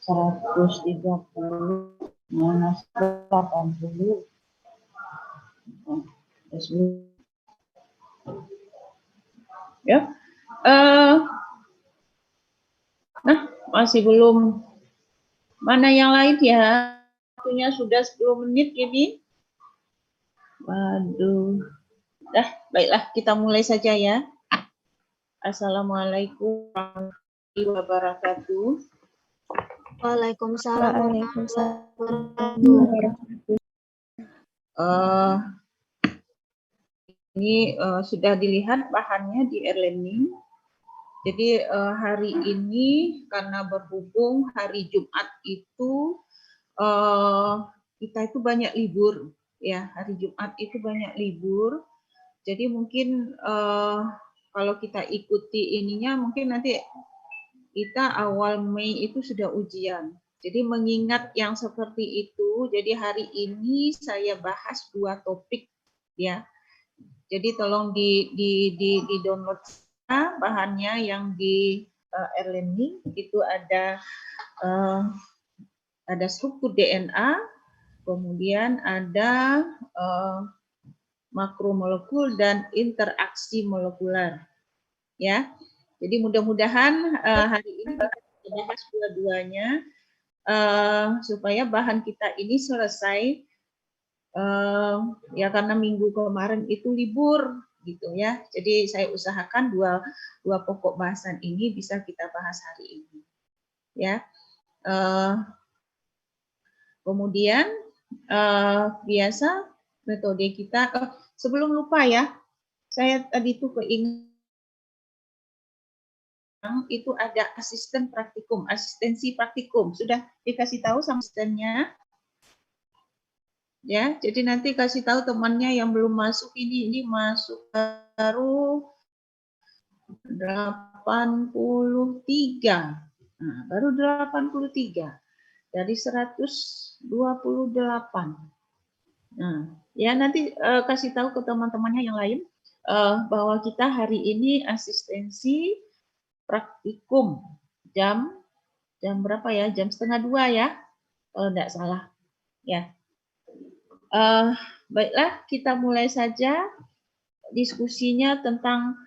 $130 minus 80. Ya, nah masih belum. Mana yang lain ya? Waktunya sudah 10 menit ini. Waduh. Dah, baiklah kita mulai saja ya. Assalamualaikum warahmatullahi wabarakatuh. Waalaikumsalam. Ini sudah dilihat bahannya di e-learning. Jadi hari ini karena berhubung hari Jumat itu kita itu banyak libur ya, hari Jumat itu banyak libur. Jadi mungkin kalau kita ikuti ininya mungkin nanti kita awal Mei itu sudah ujian. Jadi mengingat yang seperti itu, jadi hari ini saya bahas 2 topik ya. Jadi tolong di download bahannya yang di e-learning itu ada struktur DNA, kemudian ada makromolekul dan interaksi molekuler ya. Jadi mudah-mudahan hari ini kita bahas dua-duanya supaya bahan kita ini selesai ya, karena minggu kemarin itu libur gitu ya. Jadi saya usahakan dua pokok bahasan ini bisa kita bahas hari ini ya. Kemudian biasa metode kita sebelum lupa ya, saya tadi tuh keinget itu ada asistensi praktikum. Sudah dikasih tahu sama asistennya? Ya, jadi nanti kasih tahu temannya yang belum masuk ini masuk baru 83. Nah, baru 83 dari 128. Nah, ya nanti kasih tahu ke teman-temannya yang lain bahwa kita hari ini asistensi praktikum jam berapa ya? Jam 1:30 ya, kalau tidak salah. Ya, baiklah kita mulai saja diskusinya tentang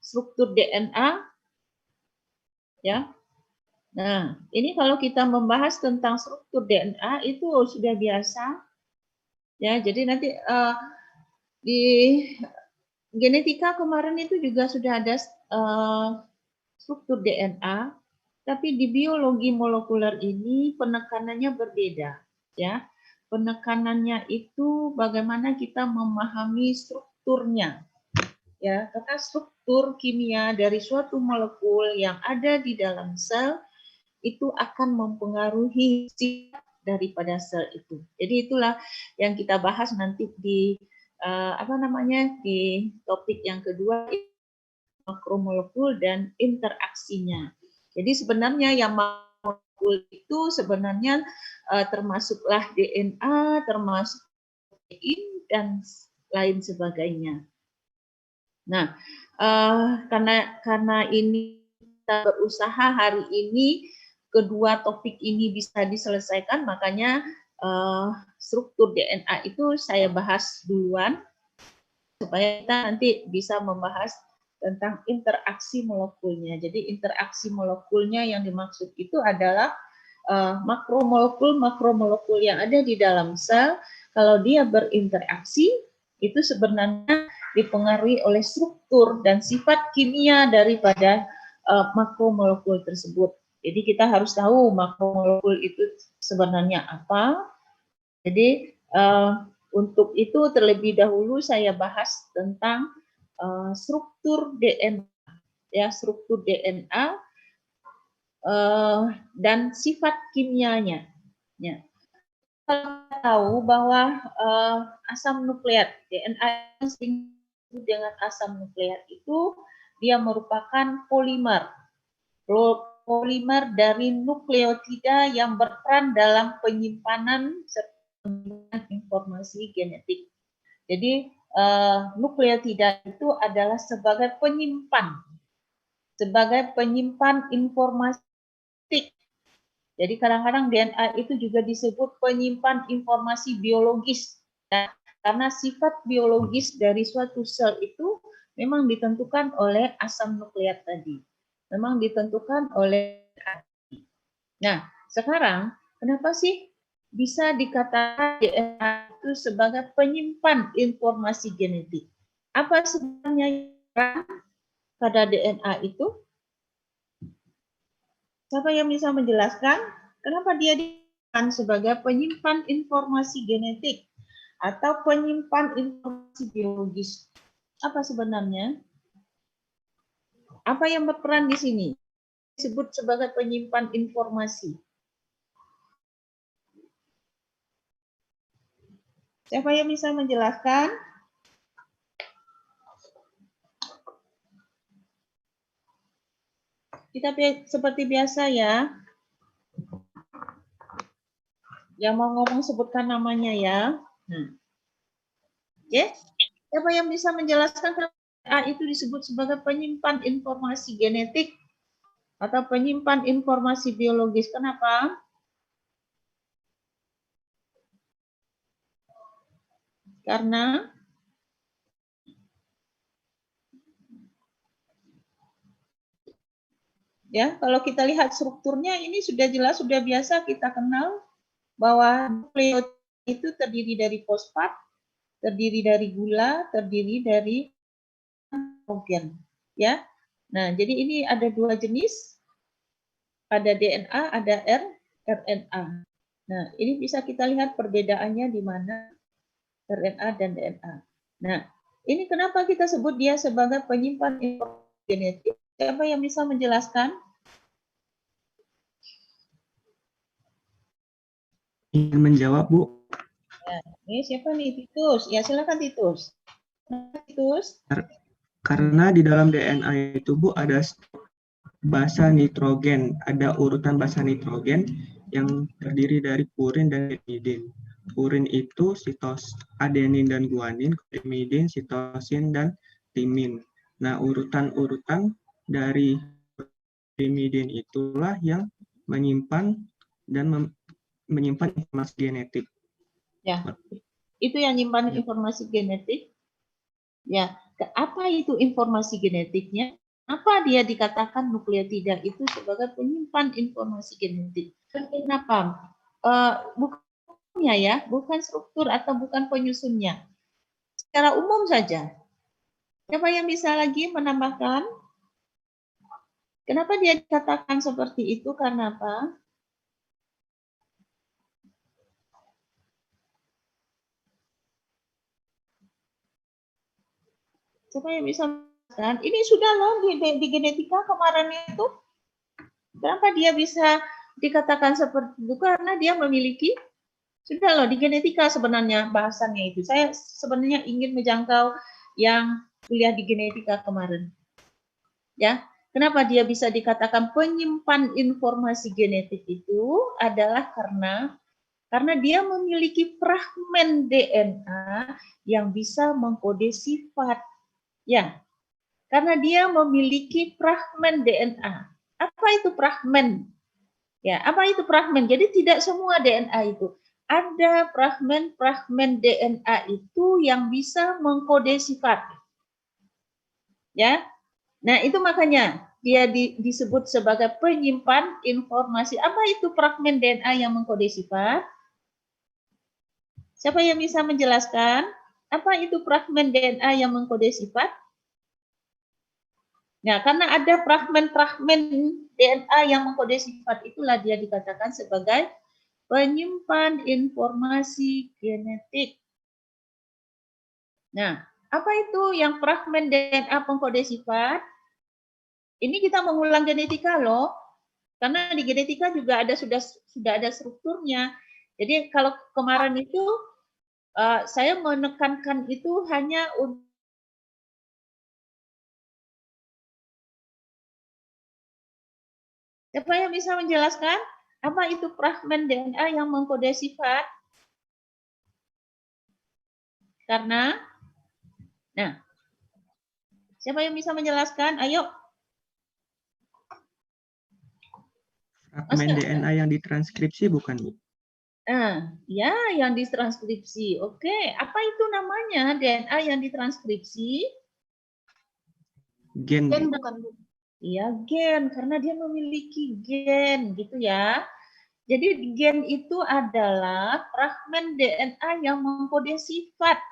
struktur DNA. Ya, nah ini kalau kita membahas tentang struktur DNA itu sudah biasa. Ya, jadi nanti di genetika kemarin itu juga sudah ada struktur DNA, tapi di biologi molekuler ini penekanannya berbeda, ya. Penekanannya itu bagaimana kita memahami strukturnya, ya. Karena struktur kimia dari suatu molekul yang ada di dalam sel itu akan mempengaruhi sifat daripada sel itu. Jadi itulah yang kita bahas nanti di di topik yang kedua, makromolekul dan interaksinya. Jadi sebenarnya yang makromolekul itu sebenarnya termasuklah DNA, termasuk protein dan lain sebagainya. Nah, karena ini kita berusaha hari ini kedua topik ini bisa diselesaikan, makanya struktur DNA itu saya bahas duluan supaya kita nanti bisa membahas tentang interaksi molekulnya. Jadi interaksi molekulnya yang dimaksud itu adalah makromolekul yang ada di dalam sel. Kalau dia berinteraksi itu sebenarnya dipengaruhi oleh struktur dan sifat kimia daripada makromolekul tersebut. Jadi kita harus tahu makromolekul itu sebenarnya apa. Jadi untuk itu terlebih dahulu saya bahas tentang struktur DNA, ya, struktur DNA dan sifat kimianya. Ya. Kita tahu bahwa asam nukleat DNA yang sering disebut dengan asam nukleat itu dia merupakan polimer dari nukleotida yang berperan dalam penyimpanan informasi genetik. Jadi nukleotida itu adalah sebagai penyimpan informasi. Jadi kadang-kadang DNA itu juga disebut penyimpan informasi biologis. Nah, karena sifat biologis dari suatu sel itu memang ditentukan oleh asam nukleat tadi. Memang ditentukan oleh. Nah, sekarang kenapa sih bisa dikatakan DNA itu sebagai penyimpan informasi genetik? Apa sebenarnya pada DNA itu? Siapa yang bisa menjelaskan kenapa dia dikatakan sebagai penyimpan informasi genetik atau penyimpan informasi biologis? Apa sebenarnya? Apa yang berperan di sini? Disebut sebagai penyimpan informasi. Siapa yang bisa menjelaskan? Kita seperti biasa ya. Yang mau ngomong sebutkan namanya ya. Oke. Siapa yang bisa menjelaskan kenapa DNA itu disebut sebagai penyimpan informasi genetik atau penyimpan informasi biologis? Kenapa? Karena ya, kalau kita lihat strukturnya ini sudah jelas, sudah biasa kita kenal bahwa nukleotida itu terdiri dari fosfat, terdiri dari gula, terdiri dari nitrogen, ya. Nah, jadi ini ada dua jenis. Pada DNA ada RNA. Nah, ini bisa kita lihat perbedaannya di mana RNA dan DNA. Nah, ini kenapa kita sebut dia sebagai penyimpan informasi genetik? Siapa yang bisa menjelaskan? Ingin menjawab, Bu? Ya, ini siapa nih? Titus. Ya, silakan Titus. Titus. Karena di dalam DNA itu, Bu, ada basa nitrogen, ada urutan basa nitrogen yang terdiri dari purin dan timidin. Purin itu adenin dan guanin, timidin, sitosin, dan timin. Nah, urutan-urutan dari timidin itulah yang menyimpan dan menyimpan informasi genetik. Ya, itu yang menyimpan informasi genetik. Ya, apa itu informasi genetiknya? Apa dia dikatakan nukleotida itu sebagai penyimpan informasi genetik? Kenapa? Bukannya ya, bukan struktur atau bukan penyusunnya. Secara umum saja. Siapa yang bisa lagi menambahkan? Kenapa dia dikatakan seperti itu? Karena apa? Siapa yang bisa menjelaskan? Ini sudah loh di genetika kemarin itu. Kenapa dia bisa dikatakan seperti itu? Karena dia memiliki, sudah loh di genetika sebenarnya bahasannya itu. Saya sebenarnya ingin menjangkau yang kuliah di genetika kemarin. Ya, kenapa dia bisa dikatakan penyimpan informasi genetik itu adalah karena dia memiliki fragmen DNA yang bisa mengkode sifat. Ya, karena dia memiliki fragmen DNA. Apa itu fragmen? Ya, apa itu fragmen? Jadi tidak semua DNA itu. Ada fragmen-fragmen DNA itu yang bisa mengkode sifat. Ya. Nah, itu makanya dia disebut sebagai penyimpan informasi. Apa itu fragmen DNA yang mengkode sifat? Siapa yang bisa menjelaskan? Apa itu fragmen DNA yang mengkode sifat? Nah, karena ada fragmen-fragmen DNA yang mengkode sifat, itulah dia dikatakan sebagai penyimpan informasi genetik. Nah, apa itu yang fragmen DNA pengkode sifat? Ini kita mengulang genetika loh, karena di genetika juga ada sudah ada strukturnya. Jadi kalau kemarin itu saya menekankan itu hanya untuk siapa yang bisa menjelaskan apa itu fragmen DNA yang mengkode sifat? Karena, nah, siapa yang bisa menjelaskan? Ayo. Fragmen DNA yang ditranskripsi bukan, Bu? Ya, yang ditranskripsi. Oke, apa itu namanya DNA yang ditranskripsi? Gen. Gen bukan, Bu. Iya, gen, karena dia memiliki gen, gitu ya. Jadi gen itu adalah fragmen DNA yang mengkode sifat,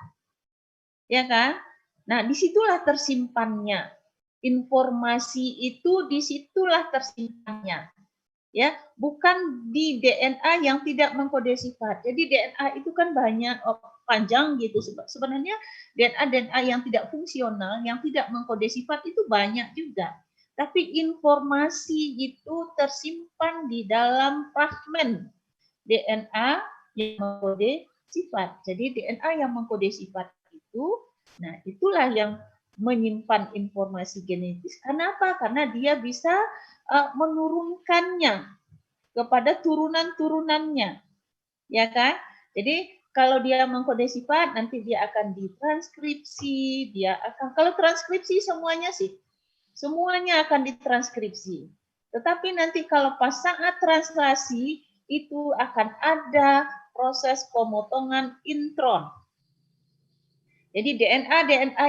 ya kan? Nah, disitulah tersimpannya. Informasi itu disitulah tersimpannya. Ya, bukan di DNA yang tidak mengkode sifat. Jadi DNA itu kan banyak panjang gitu. Sebenarnya DNA yang tidak fungsional, yang tidak mengkode sifat itu banyak juga. Tapi informasi itu tersimpan di dalam fragmen DNA yang mengkode sifat. Jadi DNA yang mengkode sifat itu, nah itulah yang menyimpan informasi genetis. Kenapa? Karena dia bisa menurunkannya kepada turunan-turunannya, ya kan? Jadi kalau dia mengkode sifat, nanti dia akan ditranskripsi, dia akan, kalau transkripsi semuanya sih, semuanya akan ditranskripsi. Tetapi nanti kalau pas saat translasi, itu akan ada proses pemotongan intron. Jadi DNA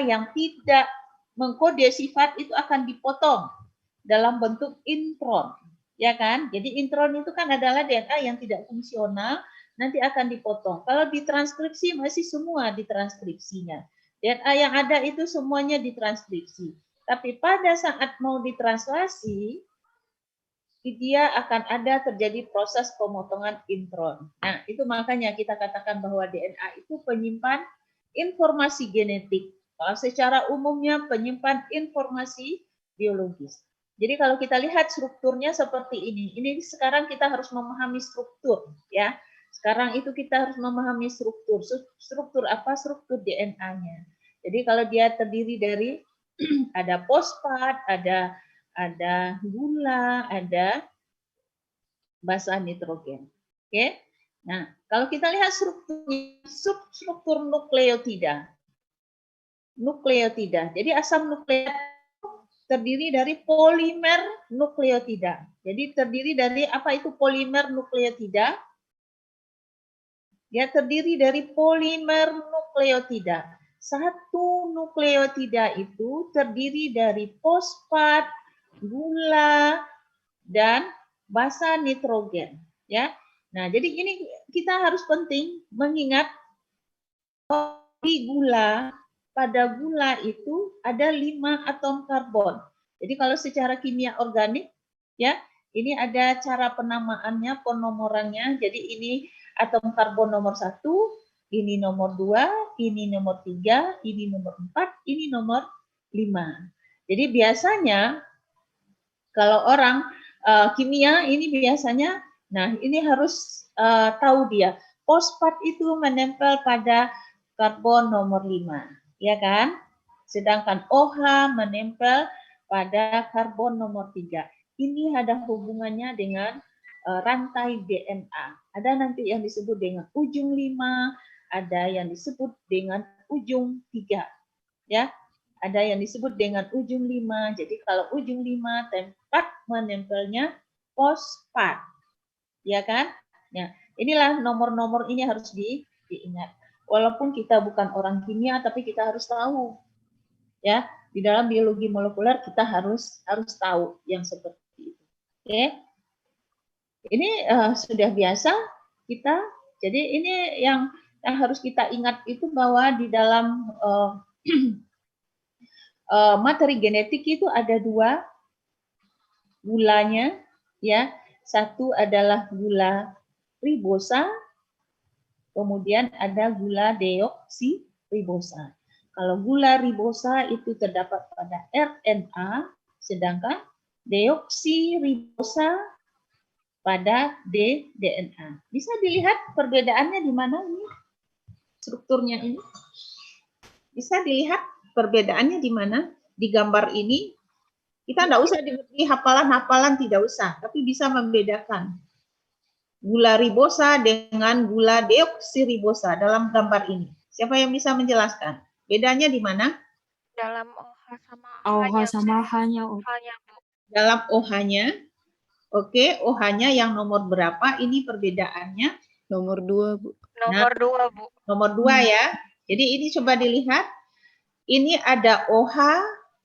yang tidak mengkode sifat itu akan dipotong dalam bentuk intron, ya kan? Jadi intron itu kan adalah DNA yang tidak fungsional, nanti akan dipotong. Kalau ditranskripsi masih semua ditranskripsinya. DNA yang ada itu semuanya ditranskripsi. Tapi pada saat mau ditranslasi, dia akan ada terjadi proses pemotongan intron. Nah, itu makanya kita katakan bahwa DNA itu penyimpan informasi genetik. Secara umumnya penyimpan informasi biologis. Jadi kalau kita lihat strukturnya seperti ini. Ini sekarang kita harus memahami struktur, ya. Sekarang itu kita harus memahami struktur. Struktur apa? Struktur DNA-nya. Jadi kalau dia terdiri dari ada fosfat, ada gula, ada basa nitrogen. Oke. Nah, kalau kita lihat struktur nukleotida. Nukleotida. Jadi asam nukleat terdiri dari polimer nukleotida. Jadi terdiri dari apa itu polimer nukleotida? Dia terdiri dari polimer nukleotida. Satu nukleotida itu terdiri dari fosfat, gula, dan basa nitrogen, ya. Nah, jadi ini kita harus penting mengingat di gula, pada gula itu ada 5 atom karbon. Jadi kalau secara kimia organik, ya, ini ada cara penamaannya, penomorannya. Jadi ini atom karbon nomor 1, ini nomor 2, ini nomor 3, ini nomor 4, ini nomor 5. Jadi biasanya kalau orang kimia ini biasanya, nah ini harus tahu dia, fosfat itu menempel pada karbon nomor 5, ya kan? Sedangkan OH menempel pada karbon nomor 3. Ini ada hubungannya dengan rantai DNA. Ada nanti yang disebut dengan ujung 5, ada yang disebut dengan ujung 3. Ya, ada yang disebut dengan ujung 5. Jadi kalau ujung 5 tempat menempelnya fosfat. Ya kan? Nah, inilah nomor-nomor ini harus diingat. Walaupun kita bukan orang kimia tapi kita harus tahu. Ya, di dalam biologi molekuler kita harus tahu yang seperti itu. Oke. Ini sudah biasa kita. Jadi ini yang harus kita ingat itu bahwa di dalam materi genetik itu ada dua gulanya, ya. Satu adalah gula ribosa, kemudian ada gula deoksiribosa. Kalau gula ribosa itu terdapat pada RNA, sedangkan deoksiribosa pada DNA. Bisa dilihat perbedaannya di mana ini? Strukturnya ini. Bisa dilihat perbedaannya di mana? Di gambar ini. Kita tidak usah di hafalan-hafalan, tidak usah. Tapi bisa membedakan gula ribosa dengan gula deoksiribosa dalam gambar ini. Siapa yang bisa menjelaskan? Bedanya di mana? Dalam OH sama OH sama H-nya. Bu. Dalam OH-nya. Oke, OH-nya yang nomor berapa? Ini perbedaannya. Nomor 2, Bu. Nomor 2, Bu. Nomor 2 ya. Jadi ini coba dilihat. Ini ada OH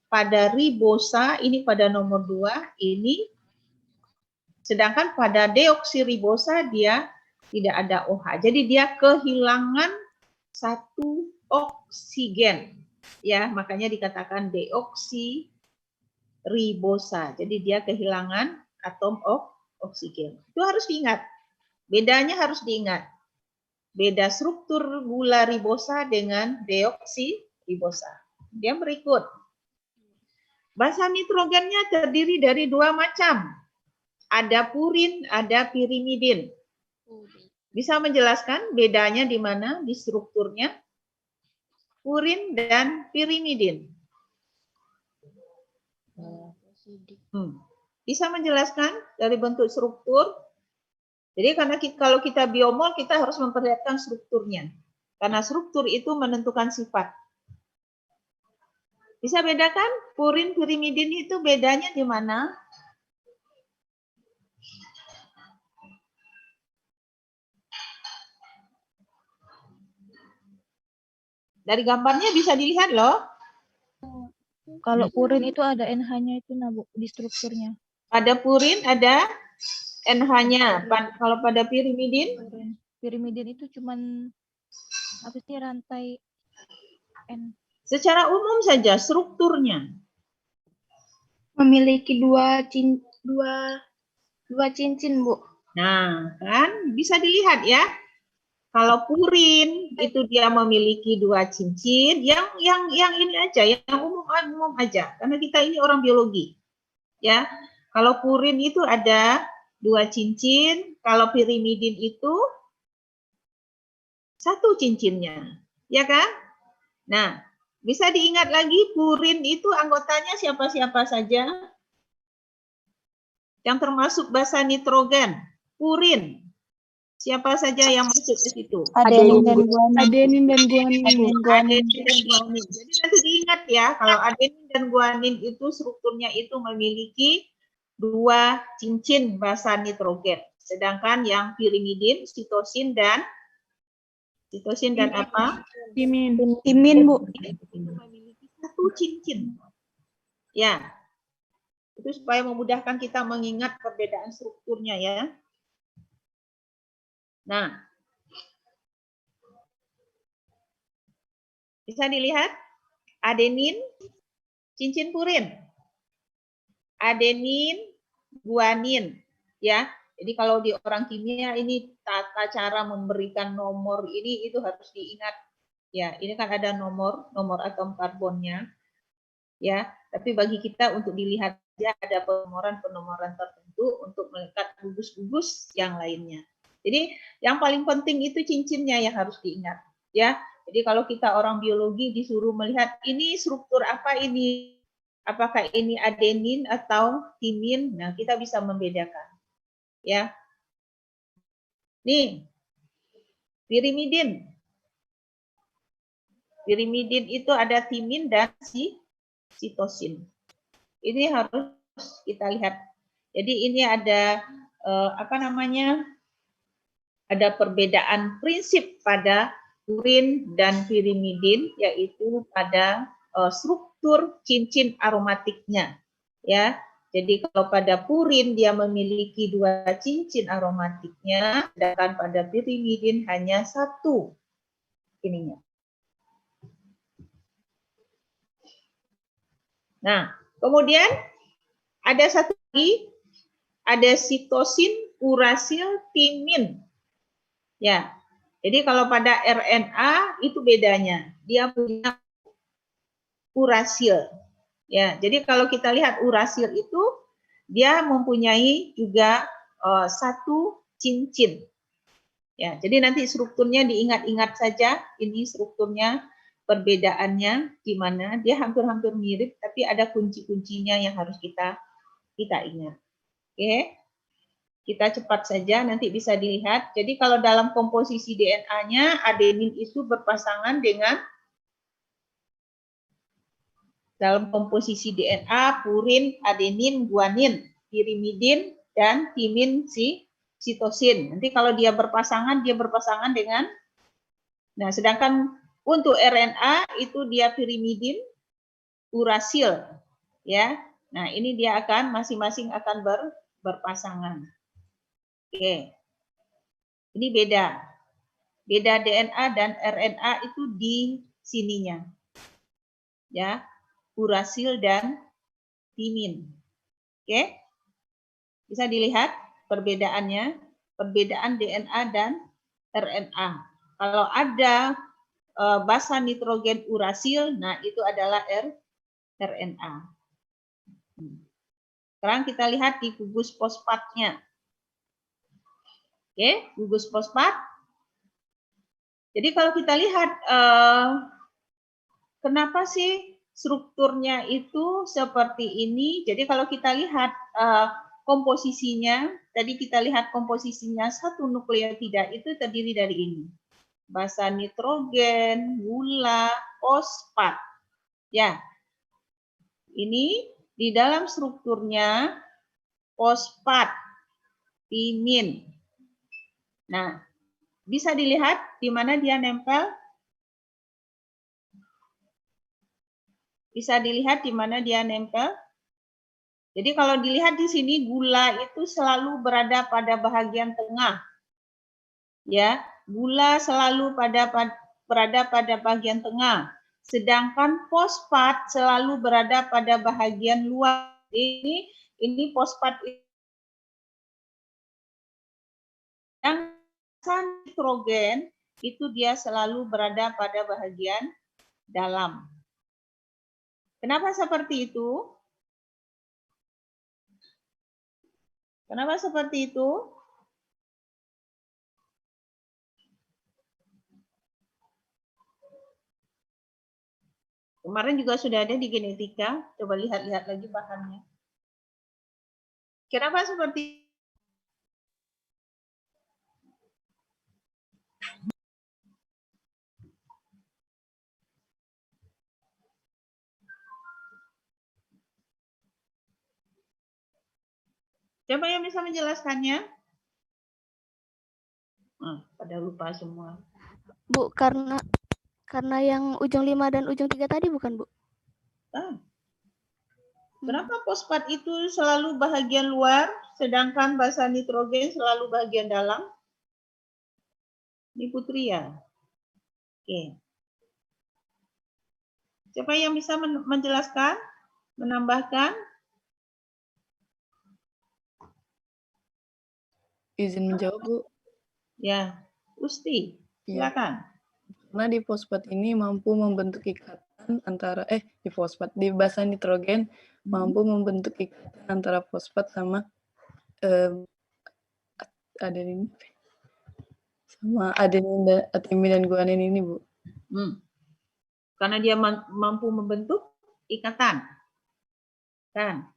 pada ribosa, ini pada nomor 2, ini. Sedangkan pada deoksiribosa dia tidak ada OH. Jadi dia kehilangan satu oksigen. Ya, makanya dikatakan deoksiribosa. Jadi dia kehilangan atom oksigen. Itu harus diingat. Bedanya harus diingat. Beda struktur gula ribosa dengan deoksiribosa. Yang berikut. Basa nitrogennya terdiri dari dua macam. Ada purin, ada pirimidin. Bisa menjelaskan bedanya di mana di strukturnya? Purin dan pirimidin. Bisa menjelaskan dari bentuk struktur? Jadi karena kalau kita biomol, kita harus memperlihatkan strukturnya. Karena struktur itu menentukan sifat. Bisa bedakan purin, pirimidin itu bedanya di mana? Dari gambarnya bisa dilihat loh. Kalau purin itu ada NH-nya itu Bu, di strukturnya. Pada purin ada NH-nya. Kalau pada pirimidin? Pirimidin itu cuman apa sih rantai N. Secara umum saja strukturnya. Memiliki dua cincin, Bu. Nah, kan bisa dilihat ya. Kalau purin itu dia memiliki dua cincin, yang ini aja, yang umum aja, karena kita ini orang biologi, ya. Kalau purin itu ada dua cincin, kalau pirimidin itu satu cincinnya, ya kan? Nah, bisa diingat lagi purin itu anggotanya siapa-siapa saja, yang termasuk basa nitrogen, purin. Siapa saja yang masuk ke situ? Adenin dan guanin. Adenin dan guanin. Jadi nanti diingat ya, kalau adenin dan guanin itu strukturnya itu memiliki dua cincin basa nitrogen. Sedangkan yang pirimidin, sitosin dan apa? Timin, Bu. Memiliki satu cincin. Ya. Itu supaya memudahkan kita mengingat perbedaan strukturnya ya. Nah, bisa dilihat adenin, cincin purin, adenin, guanin, ya. Jadi kalau di orang kimia ini tata cara memberikan nomor ini itu harus diingat, ya. Ini kan ada nomor atom karbonnya, ya. Tapi bagi kita untuk dilihat saja ada penomoran tertentu untuk melekat gugus-gugus yang lainnya. Jadi yang paling penting itu cincinnya yang harus diingat, ya. Jadi kalau kita orang biologi disuruh melihat ini struktur apa ini, apakah ini adenin atau timin, nah kita bisa membedakan, ya. Nih, pirimidin. Pirimidin itu ada timin dan sitosin. Ini harus kita lihat. Jadi ini ada ada perbedaan prinsip pada purin dan pirimidin, yaitu pada struktur cincin aromatiknya, ya. Jadi kalau pada purin dia memiliki dua cincin aromatiknya, sedangkan pada pirimidin hanya satu ininya. Nah, kemudian ada satu lagi, ada sitosin, urasil, timin. Ya, jadi kalau pada RNA itu bedanya, dia punya urasil. Ya, jadi kalau kita lihat urasil itu dia mempunyai juga satu cincin. Ya, jadi nanti strukturnya diingat-ingat saja. Ini strukturnya, perbedaannya di mana dia hampir-hampir mirip, tapi ada kunci-kuncinya yang harus kita ingat. Oke, kita cepat saja, nanti bisa dilihat. Jadi kalau dalam komposisi DNA-nya, adenin itu berpasangan dengan dalam komposisi DNA, purin, adenin, guanin, pirimidin, dan timin, sitosin. Nanti kalau dia berpasangan dengan, nah sedangkan untuk RNA itu dia pirimidin, urasil, ya. Nah ini dia akan masing-masing akan berpasangan. Oke, ini beda DNA dan RNA itu di sininya, ya. Urasil dan timin. Oke, bisa dilihat perbedaannya, perbedaan DNA dan RNA. Kalau ada basa nitrogen urasil, nah itu adalah RNA. Sekarang kita lihat di gugus fosfatnya. Oke, gugus fosfat. Jadi kalau kita lihat kenapa sih strukturnya itu seperti ini? Jadi kalau kita lihat komposisinya, tadi kita lihat komposisinya satu nukleotida itu terdiri dari ini. Basa nitrogen, gula, fosfat. Ya. Ini di dalam strukturnya fosfat, timin. Nah, bisa dilihat di mana dia nempel? Bisa dilihat di mana dia nempel? Jadi kalau dilihat di sini gula itu selalu berada pada bagian tengah. Ya, gula selalu berada pada bagian tengah. Sedangkan fosfat selalu berada pada bagian luar. Ini fosfat yang nitrogen itu dia selalu berada pada bagian dalam. Kenapa seperti itu? Kenapa seperti itu? Kemarin juga sudah ada di genetika. Coba lihat-lihat lagi bahannya. Kenapa seperti itu? Siapa yang bisa menjelaskannya? Pada lupa semua. Bu, karena yang ujung 5 dan ujung 3 tadi bukan, Bu? Kenapa fosfat itu selalu bagian luar, sedangkan basa nitrogen selalu bagian dalam? Ini Putri ya? Oke. Siapa yang bisa menjelaskan? Menambahkan? Izin menjawab, Bu. Ya, Usti, silakan. Karena di fosfat ini mampu membentuk ikatan antara di basa nitrogen mampu membentuk ikatan antara fosfat sama adenin timin dan guanin ini, Bu. Karena dia mampu membentuk ikatan. Kan?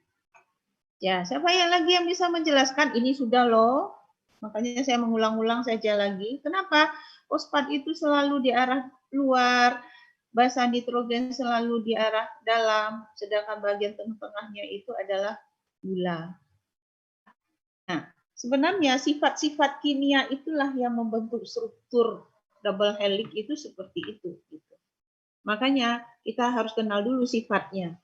Ya, siapa yang lagi yang bisa menjelaskan? Ini sudah loh. Makanya saya mengulang-ulang saja lagi. Kenapa fosfat itu selalu di arah luar, basa nitrogen selalu di arah dalam, sedangkan bagian tengah-tengahnya itu adalah gula. Nah, sebenarnya sifat-sifat kimia itulah yang membentuk struktur double helix itu seperti itu. Makanya kita harus kenal dulu sifatnya.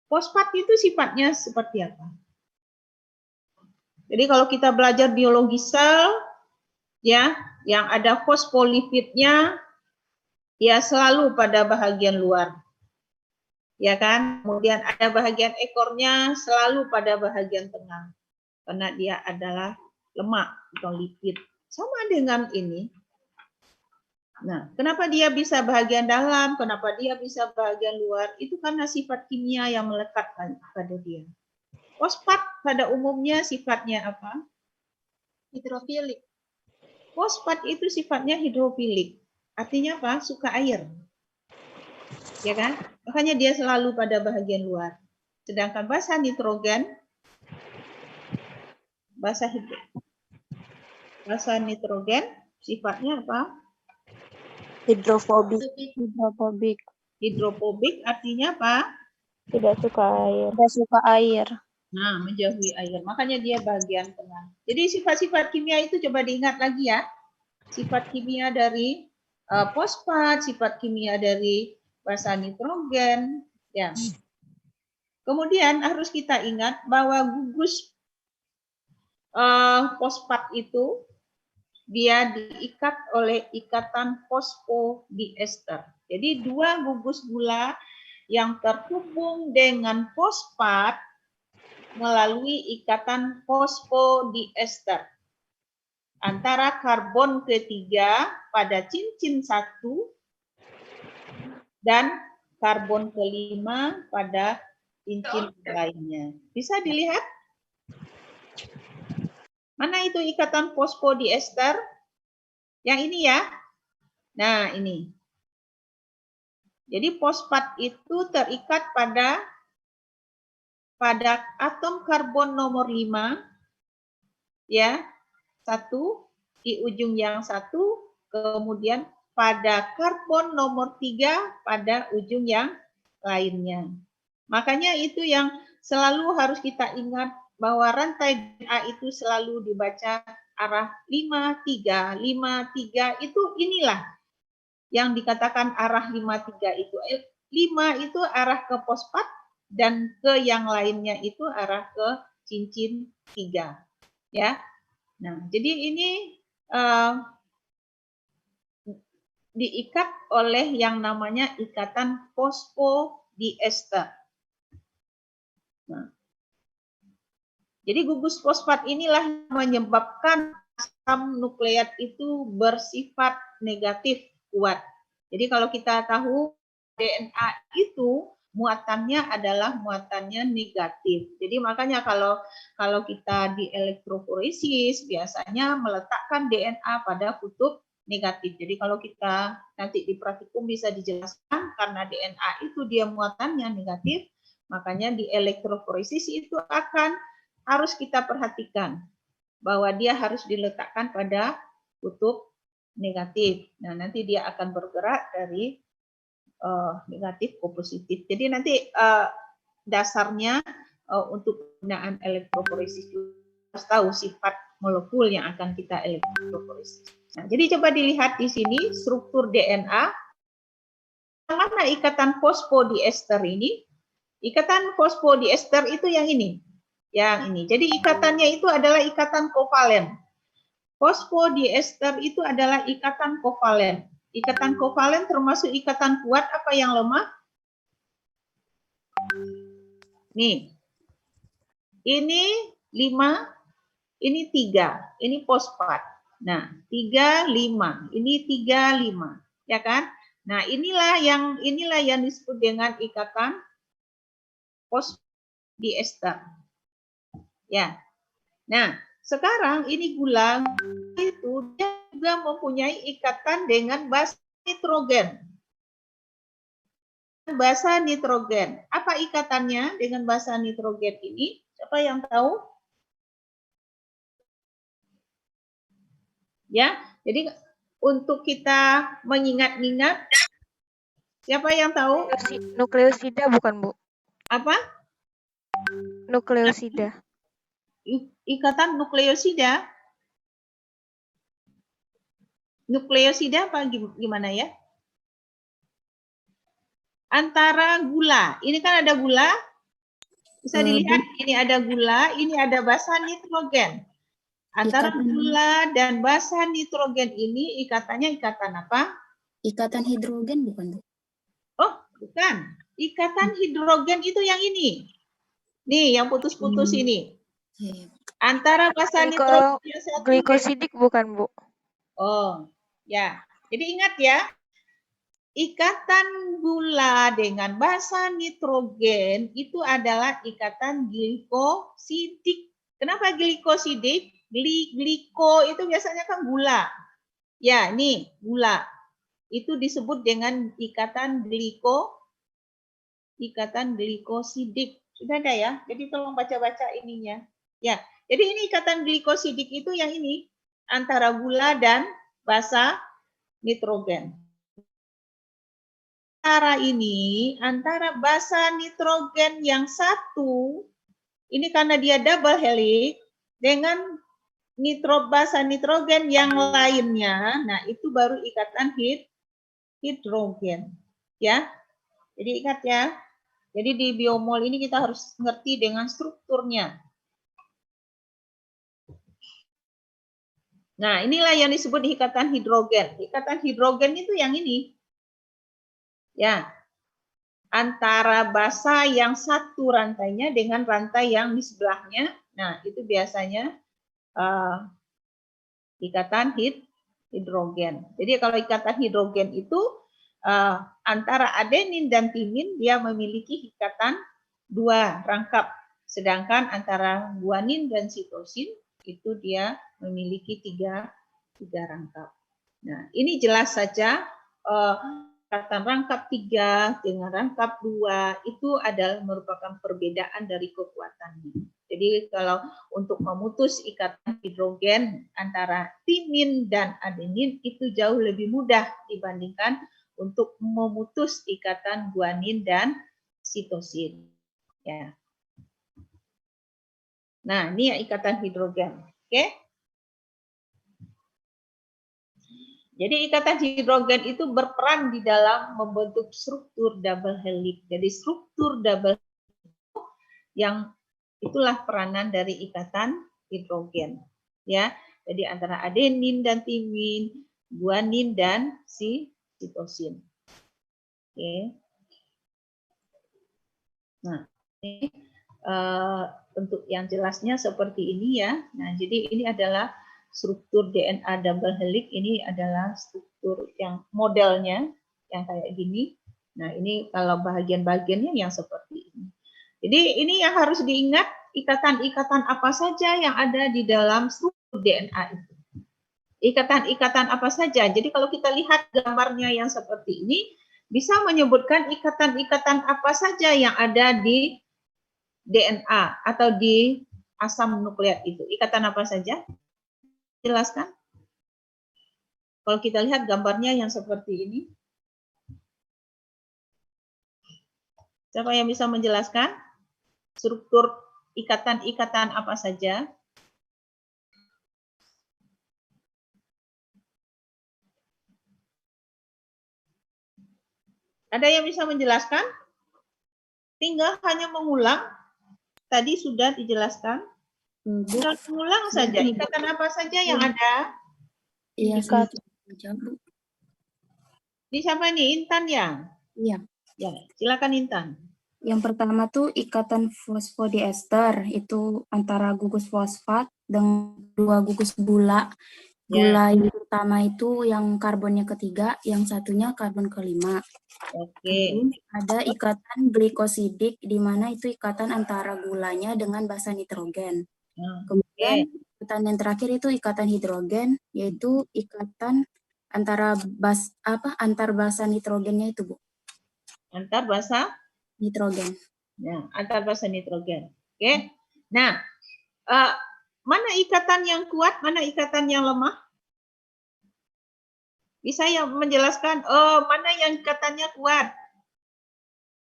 Fosfat itu sifatnya seperti apa? Jadi kalau kita belajar biologi sel, ya, yang ada fosfolipidnya, Ya, selalu pada bagian luar. Ya kan? Kemudian ada bagian ekornya selalu pada bagian tengah. Karena dia adalah lemak atau lipid. Sama dengan ini. Nah, kenapa dia bisa bagian dalam, kenapa dia bisa bagian luar? Itu karena sifat kimia yang melekat pada dia. Fosfat pada umumnya sifatnya apa? Hidrofilik. Fosfat itu sifatnya hidrofilik. Artinya apa? Suka air. Ya kan? Makanya dia selalu pada bagian luar. Sedangkan basa nitrogen sifatnya apa? Hidrofobik. Hidrofobik artinya apa? Tidak suka air. Nah, menjauhi air. Makanya dia bagian tengah. Jadi sifat-sifat kimia itu coba diingat lagi ya. Sifat kimia dari fosfat, sifat kimia dari basa nitrogen. Ya. Kemudian harus kita ingat bahwa gugus fosfat itu dia diikat oleh ikatan fosfodiester. Jadi dua gugus gula yang terhubung dengan fosfat melalui ikatan fosfodiester antara karbon ketiga pada cincin 1 dan karbon kelima pada cincin lainnya. Bisa dilihat? Mana itu ikatan fosfodiester? Yang ini ya. Nah, ini. Jadi fosfat itu terikat pada atom karbon nomor 5 ya. 1 di ujung yang 1, kemudian pada karbon nomor 3 pada ujung yang lainnya. Makanya itu yang selalu harus kita ingat bahwa rantai DNA itu selalu dibaca arah 5-3. 5-3 itu inilah yang dikatakan arah 5-3 itu. 5 itu arah ke fosfat dan ke yang lainnya itu arah ke cincin 3. Ya. Nah, jadi ini diikat oleh yang namanya ikatan fosfodiester. Nah, jadi gugus fosfat inilah yang menyebabkan asam nukleat itu bersifat negatif kuat. Jadi kalau kita tahu DNA itu muatannya adalah muatannya negatif. Jadi makanya kalau kita di elektroforesis biasanya meletakkan DNA pada kutub negatif. Jadi kalau kita nanti di praktikum bisa dijelaskan karena DNA itu dia muatannya negatif, makanya di elektroforesis itu harus kita perhatikan bahwa dia harus diletakkan pada kutub negatif. Nah, nanti dia akan bergerak dari negatif ke positif. Jadi nanti dasarnya untuk penggunaan elektroforesis harus tahu sifat molekul yang akan kita elektroforesis. Nah, jadi coba dilihat di sini struktur DNA. Mana ikatan fosfodiester ini? Ikatan fosfodiester itu yang ini. Yang ini. Jadi ikatannya itu adalah ikatan kovalen. Fosfodiester itu adalah ikatan kovalen. Ikatan kovalen termasuk ikatan kuat apa yang lemah? Nih. Ini 5, ini 3, ini fosfat. Nah, 3, 5. Ini 3, 5. Ya kan? Nah, inilah yang disebut dengan ikatan fosfodiester. Ya. Nah, sekarang ini gula itu dia juga mempunyai ikatan dengan basa nitrogen. Basa nitrogen. Apa ikatannya dengan basa nitrogen ini? Siapa yang tahu? Ya, jadi untuk kita mengingat-ingat, siapa yang tahu? Nukleosida bukan, Bu? Apa? Nukleosida. Ikatan nukleosida. Nukleosida apa gimana ya? Antara gula. Ini kan ada gula. Bisa dilihat, ini ada gula, ini ada basa nitrogen. Antara gula dan basa nitrogen ini ikatannya ikatan apa? Ikatan hidrogen bukan, Bu? Oh, bukan. Ikatan hidrogen itu yang ini. Nih, yang putus-putus ini. Iya. Antara basa nitrogen yang satu. Glikosidik bukan, Bu? Oh, ya. Jadi ingat ya, ikatan gula dengan basa nitrogen itu adalah ikatan glikosidik. Kenapa glikosidik? Gliko itu biasanya kan gula. Ya, nih gula. Itu disebut dengan ikatan glikosidik. Sudah ada ya? Jadi tolong baca-baca ininya. Ya, jadi ini ikatan glikosidik itu yang ini antara gula dan basa nitrogen. Antara basa nitrogen yang satu, ini karena dia double helix dengan basa nitrogen yang lainnya, nah itu baru ikatan hidrogen, ya. Jadi ingat ya. Jadi di biomol ini kita harus ngerti dengan strukturnya. Nah, inilah yang disebut ikatan hidrogen. Ikatan hidrogen itu yang ini. Ya. Antara basa yang satu rantainya dengan rantai yang di sebelahnya. Nah, itu biasanya ikatan hidrogen. Jadi kalau ikatan hidrogen itu antara adenin dan timin dia memiliki ikatan 2 rangkap. Sedangkan antara guanin dan sitosin itu dia memiliki 3 rangkap. Nah, ini jelas saja ikatan rangkap 3 dengan rangkap 2 itu adalah merupakan perbedaan dari kekuatannya. Jadi kalau untuk memutus ikatan hidrogen antara timin dan adenin itu jauh lebih mudah dibandingkan untuk memutus ikatan guanin dan sitosin. Ya. Nah, ini ya ikatan hidrogen. Oke? Jadi ikatan hidrogen itu berperan di dalam membentuk struktur double helix. Jadi struktur double helix yang itulah peranan dari ikatan hidrogen. Ya. Jadi antara adenin dan timin, guanin dan sitosin. Oke. Nah, ini untuk yang jelasnya seperti ini ya. Nah, jadi ini adalah struktur DNA double helix. Ini adalah struktur yang modelnya yang kayak gini. Nah, ini kalau bagian-bagiannya yang seperti ini. Jadi ini yang harus diingat, ikatan-ikatan apa saja yang ada di dalam struktur DNA itu. Ikatan-ikatan apa saja. Jadi kalau kita lihat gambarnya yang seperti ini, bisa menyebutkan ikatan-ikatan apa saja yang ada di DNA atau di asam nukleat itu. Ikatan apa saja? Jelaskan. Kalau kita lihat gambarnya yang seperti ini. Siapa yang bisa menjelaskan? Struktur ikatan-ikatan apa saja? Ada yang bisa menjelaskan? Tinggal hanya mengulang. Tadi sudah dijelaskan. Tinggal mengulang saja. Ikatan apa saja yang ada? Iya, Di siapa nih? Intan ya? Iya. Ya, silakan Intan. Yang pertama tuh ikatan fosfodiester, itu antara gugus fosfat dengan 2 gugus gula. Gula yang pertama itu yang karbonnya ketiga, yang satunya karbon kelima. Oke. Ada ikatan glikosidik, di mana itu ikatan antara gulanya dengan basa nitrogen. Kemudian ikatan yang terakhir itu ikatan hidrogen, yaitu ikatan antara antar basa nitrogennya itu, Bu. Antar basa nitrogen. Ya, antar basa nitrogen. Oke. Nah, mana ikatan yang kuat, mana ikatan yang lemah? Bisa yang menjelaskan, mana yang ikatannya kuat?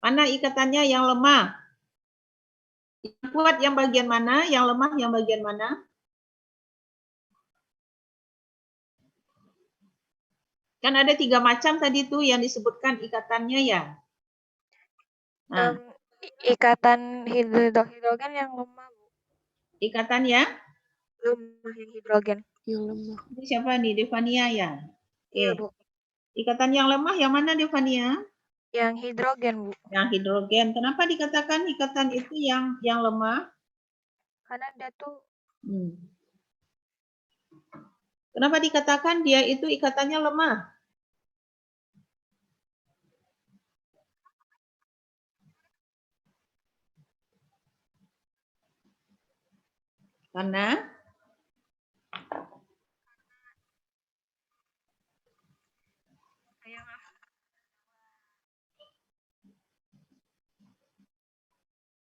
Mana ikatannya yang lemah? Yang kuat yang bagian mana? Yang lemah yang bagian mana? Kan ada 3 macam tadi tuh yang disebutkan ikatannya ya. Nah, Ikatan hidrogen yang lemah, Bu. Ikatan yang Lemah yang hidrogen. Yang lemah. Ini siapa nih? Devania ya? Iya, Bu. Ikatan yang lemah yang mana, Devania? Yang hidrogen, Bu. Yang hidrogen. Kenapa dikatakan ikatan itu yang lemah? Karena dia tuh Kenapa dikatakan dia itu ikatannya lemah? Karena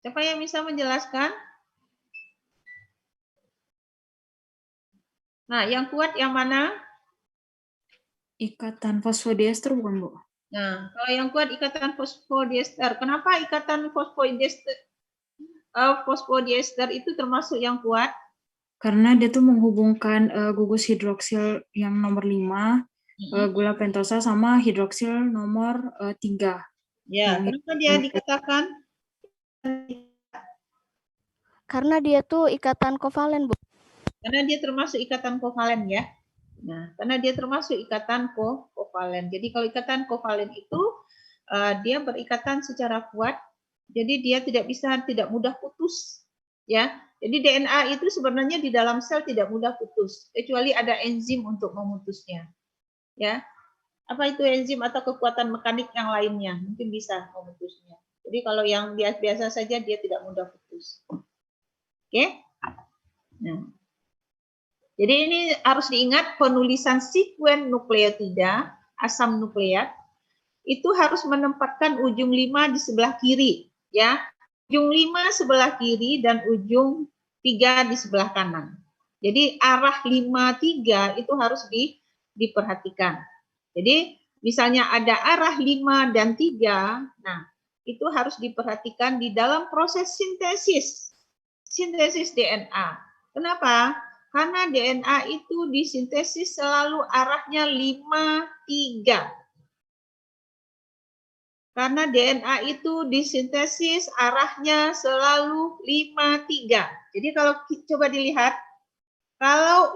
siapa yang bisa menjelaskan? Nah, yang kuat yang mana? Ikatan fosfodiester bukan, Bu? Nah, kalau yang kuat ikatan fosfodiester. Kenapa ikatan fosfodiester itu termasuk yang kuat? Karena dia tuh menghubungkan gugus hidroksil yang nomor 5, gula pentosa sama hidroksil nomor 3. Ya, kenapa dia dikatakan? Karena dia tuh ikatan kovalen, Bu. Karena dia termasuk ikatan kovalen ya. Nah, karena dia termasuk ikatan kovalen. Jadi kalau ikatan kovalen itu dia berikatan secara kuat, jadi dia tidak mudah putus, ya. Jadi DNA itu sebenarnya di dalam sel tidak mudah putus, kecuali ada enzim untuk memutusnya, ya. Apa itu enzim atau kekuatan mekanik yang lainnya mungkin bisa memutusnya. Jadi kalau yang biasa saja dia tidak mudah putus. Oke? Nah. Jadi ini harus diingat penulisan sekuen nukleotida, asam nukleat, itu harus menempatkan ujung 5 di sebelah kiri, ya. Ujung 5 sebelah kiri dan ujung 3 di sebelah kanan. Jadi arah 5-3 itu harus diperhatikan. Jadi misalnya ada arah 5 dan 3, nah itu harus diperhatikan di dalam proses sintesis DNA. Kenapa? Karena DNA itu disintesis selalu arahnya 5-3. Karena DNA itu disintesis arahnya selalu 5-3. Jadi kalau coba dilihat, kalau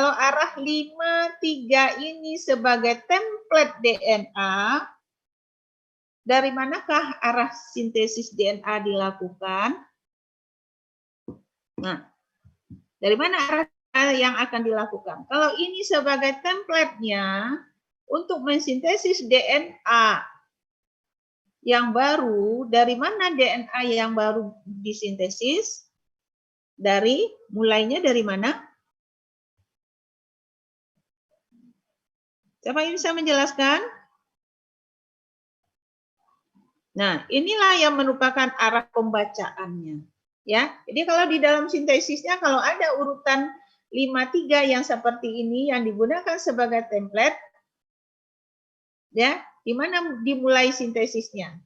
arah 5-3 ini sebagai template DNA, dari manakah arah sintesis DNA dilakukan? Nah, dari mana arah yang akan dilakukan? Kalau ini sebagai template-nya untuk mensintesis DNA yang baru, dari mana DNA yang baru disintesis? Mulainya dari mana? Siapa yang bisa menjelaskan? Nah, inilah yang merupakan arah pembacaannya. Ya, jadi kalau di dalam sintesisnya kalau ada urutan 5-3 yang seperti ini yang digunakan sebagai template, ya, di mana dimulai sintesisnya?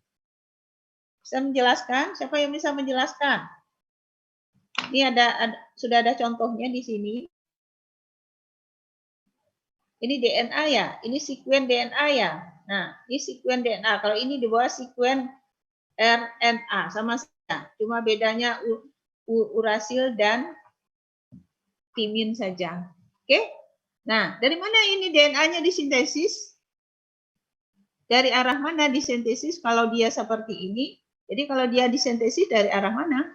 Bisa menjelaskan? Siapa yang bisa menjelaskan? Ini sudah ada contohnya di sini. Ini DNA ya, ini sekuen DNA ya. Nah, ini sekuen DNA. Kalau ini di bawah sekuen RNA sama saja, cuma bedanya urasil dan timin saja. Oke? Nah, dari mana ini DNA-nya disintesis? Dari arah mana disintesis kalau dia seperti ini? Jadi kalau dia disintesis dari arah mana?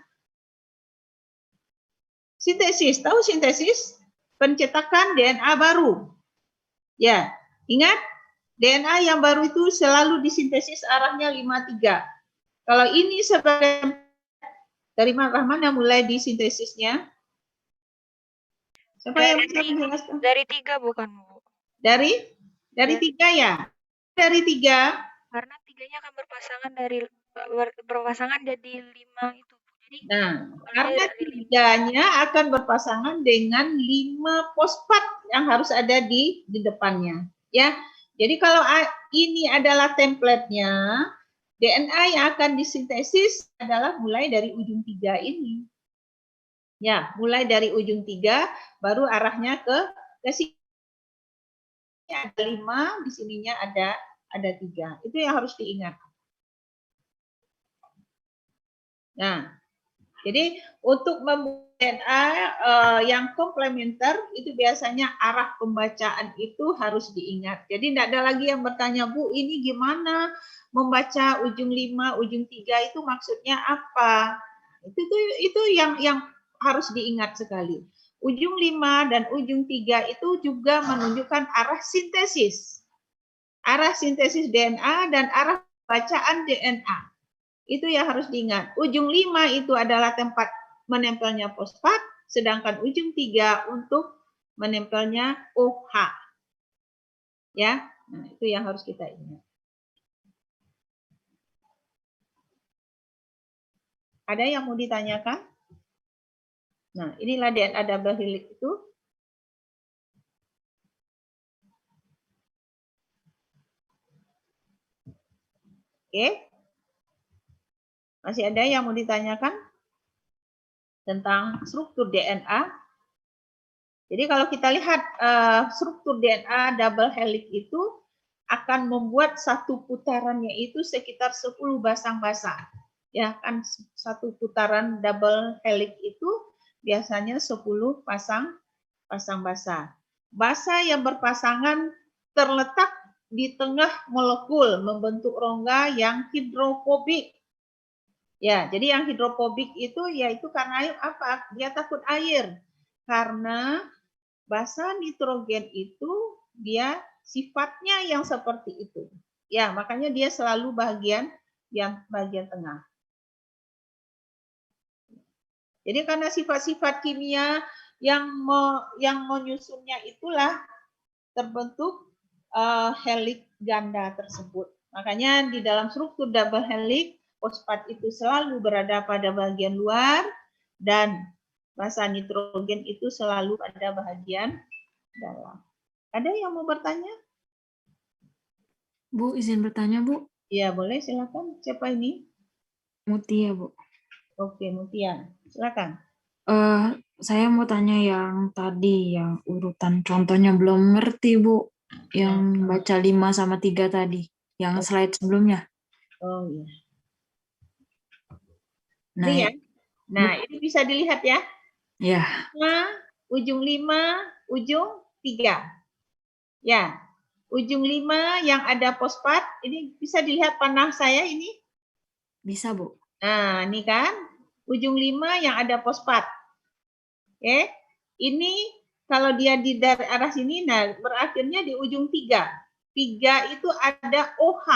Sintesis, tahu sintesis? Pencetakan DNA baru. Ya, ingat DNA yang baru itu selalu disintesis arahnya 5-3. Kalau ini sebagai dari arah mana mulai disintesisnya? Siapa yang bisa menjelaskan? Dari 3 bukan, Bu? Dari 3 ya? Dari 3. Karena 3-nya akan berpasangan jadi 5 itu. Jadi, nah, karena 3-nya akan berpasangan dengan 5 fosfat yang harus ada di depannya. Ya, jadi kalau ini adalah template-nya, DNA yang akan disintesis adalah mulai dari ujung 3 ini. Ya, mulai dari ujung 3, baru arahnya ke sini ada 5, di sininya ada 3. Itu yang harus diingat. Nah, jadi untuk membuat DNA yang komplementer itu biasanya arah pembacaan itu harus diingat. Jadi tidak ada lagi yang bertanya, Bu, ini gimana membaca ujung 5, ujung 3 itu maksudnya apa? Itu yang harus diingat sekali. Ujung 5 dan ujung 3 itu juga menunjukkan arah sintesis. Arah sintesis DNA dan arah bacaan DNA. Itu yang harus diingat. Ujung 5 itu adalah tempat menempelnya fosfat, sedangkan ujung 3 untuk menempelnya OH. Ya, nah, itu yang harus kita ingat. Ada yang mau ditanyakan? Nah, inilah DNA double helix itu. Oke. Masih ada yang mau ditanyakan tentang struktur DNA? Jadi kalau kita lihat struktur DNA double helix itu akan membuat satu putarannya itu sekitar 10 basang basa. Ya kan, satu putaran double helix itu biasanya 10 pasang basa. Basa yang berpasangan terletak di tengah molekul membentuk rongga yang hidrofobik. Ya, jadi yang hidrofobik itu yaitu karena apa? Dia takut air. Karena basa nitrogen itu dia sifatnya yang seperti itu. Ya, makanya dia selalu bagian tengah. Jadi karena sifat-sifat kimia yang menyusunnya itulah terbentuk helix ganda tersebut. Makanya di dalam struktur double helix, fosfat itu selalu berada pada bagian luar dan basa nitrogen itu selalu pada bagian dalam. Ada yang mau bertanya? Bu, izin bertanya, Bu. Ya, boleh, silakan. Siapa ini? Mutia, Bu. Oke, Mutia. Silakan. Saya mau tanya yang tadi, yang urutan contohnya belum ngerti, Bu. Yang baca 5 sama 3 tadi, yang slide sebelumnya. Oh iya. Nah, Ini ya. Nah, ini bisa dilihat ya. ya. 5, ujung 5, ujung 3. Ya. Ujung 5 yang ada fosfat, ini bisa dilihat panah saya ini? Bisa, Bu. Nah, ini kan ujung 5 yang ada fosfat. Oke. Ini kalau dia di dari arah sini, nah berakhirnya di ujung 3. 3 itu ada OH.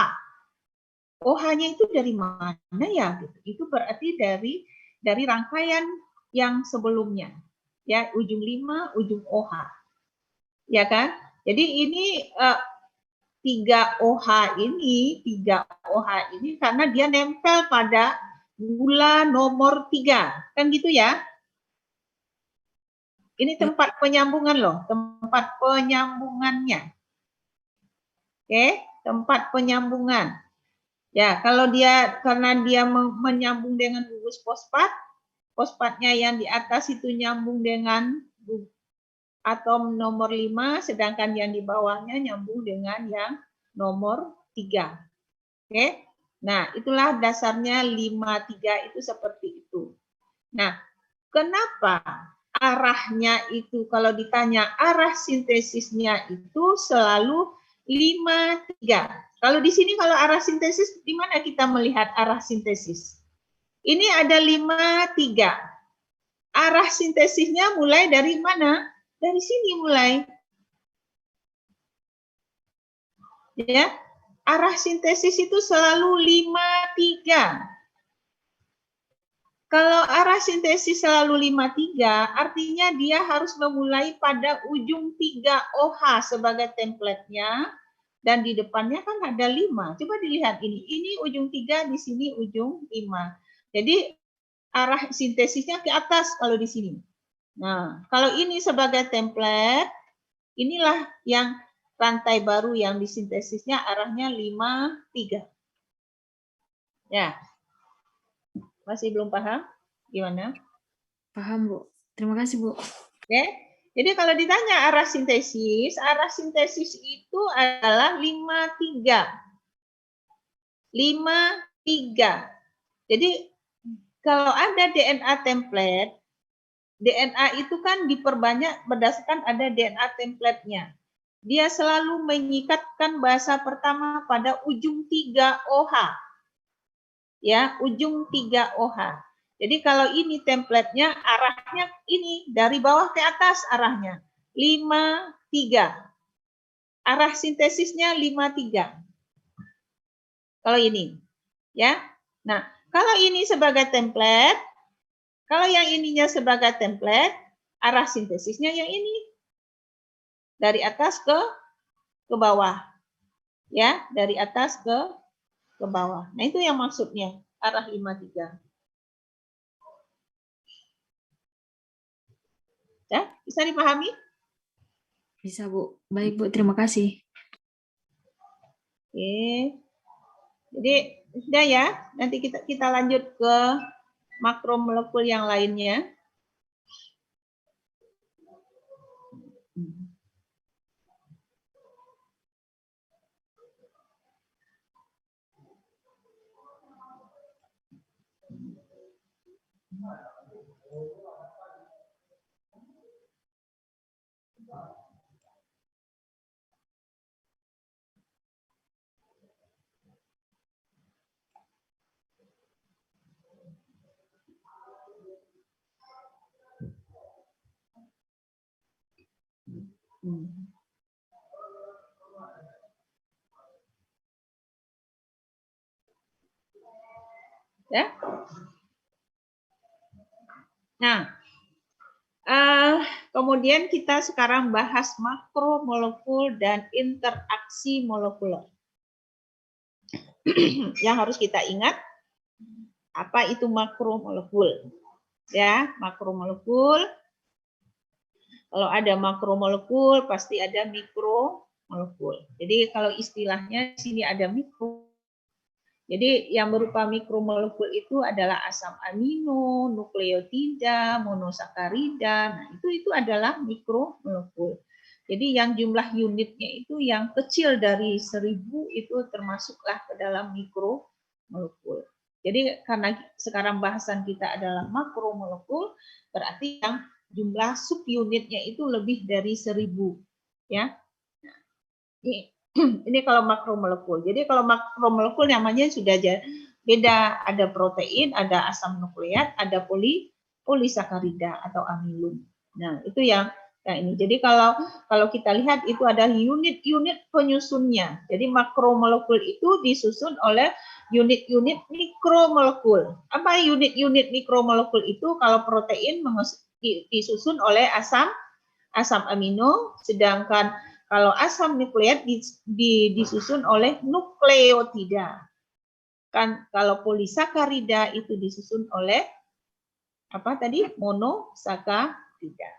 OH-nya itu dari mana ya? Itu berarti dari rangkaian yang sebelumnya. Ya, ujung 5, ujung OH. Ya kan? Jadi ini 3 OH ini karena dia nempel pada gula nomor 3. Kan gitu ya? Ini tempat penyambungan loh, tempat penyambungannya. Oke, tempat penyambungan. Ya, kalau karena dia menyambung dengan gugus fosfat, fosfatnya yang di atas itu nyambung dengan atom nomor 5, sedangkan yang di bawahnya nyambung dengan yang nomor 3. Oke. Nah, itulah dasarnya 5-3 itu seperti itu. Nah, kenapa arahnya itu kalau ditanya arah sintesisnya itu selalu 5-3. Kalau di sini kalau arah sintesis, di mana kita melihat arah sintesis? Ini ada 5-3. Arah sintesisnya mulai dari mana? Dari sini mulai. Ya, arah sintesis itu selalu 5-3. Kalau arah sintesis selalu 5-3, artinya dia harus memulai pada ujung 3 OH sebagai template-nya, dan di depannya kan ada 5. Coba dilihat ini ujung 3, di sini ujung 5. Jadi arah sintesisnya ke atas kalau di sini. Nah, kalau ini sebagai template, inilah yang rantai baru yang disintesisnya arahnya 5-3. Ya. Masih belum paham? Gimana? Paham, Bu. Terima kasih, Bu. Oke. Jadi kalau ditanya arah sintesis itu adalah 5-3. 5-3. Jadi kalau ada DNA template, DNA itu kan diperbanyak berdasarkan ada DNA template-nya. Dia selalu mengikatkan bahasa pertama pada ujung 3 OH. Ya, ujung 3 OH. Jadi kalau ini template-nya arahnya ini dari bawah ke atas arahnya 5-3. Arah sintesisnya 5-3. Kalau ini, ya. Nah, kalau ini sebagai template, kalau yang ininya sebagai template, arah sintesisnya yang ini. Dari atas ke bawah. Ya, dari atas ke bawah. Nah, itu yang maksudnya, arah 5-3. Ya, bisa dipahami? Bisa, Bu. Baik, Bu. Terima kasih. Oke. Jadi, sudah ya. Nanti kita lanjut ke makromolekul yang lainnya. Ya. Nah, kemudian kita sekarang bahas makromolekul dan interaksi molekuler. Yang harus kita ingat, apa itu makromolekul? Ya, makromolekul. Kalau ada makromolekul, pasti ada mikromolekul. Jadi kalau istilahnya di sini ada mikro. Jadi yang berupa mikromolekul itu adalah asam amino, nukleotida, monosakarida. Nah, itu adalah mikromolekul. Jadi yang jumlah unitnya itu yang kecil dari 1000 itu termasuklah ke dalam mikromolekul. Jadi karena sekarang bahasan kita adalah makromolekul, berarti yang jumlah subunitnya itu lebih dari 1000, ya. Ini kalau makromolekul. Jadi kalau makromolekul namanya sudah beda, ada protein, ada asam nukleat, ada polisakarida atau amilum. Nah, itu yang ini. Jadi kalau kita lihat itu ada unit-unit penyusunnya. Jadi makromolekul itu disusun oleh unit-unit mikromolekul. Apa unit-unit mikromolekul itu? Kalau protein disusun oleh asam amino, sedangkan kalau asam nukleat disusun oleh nukleotida. Kan kalau polisakarida itu disusun oleh apa tadi? Monosakarida.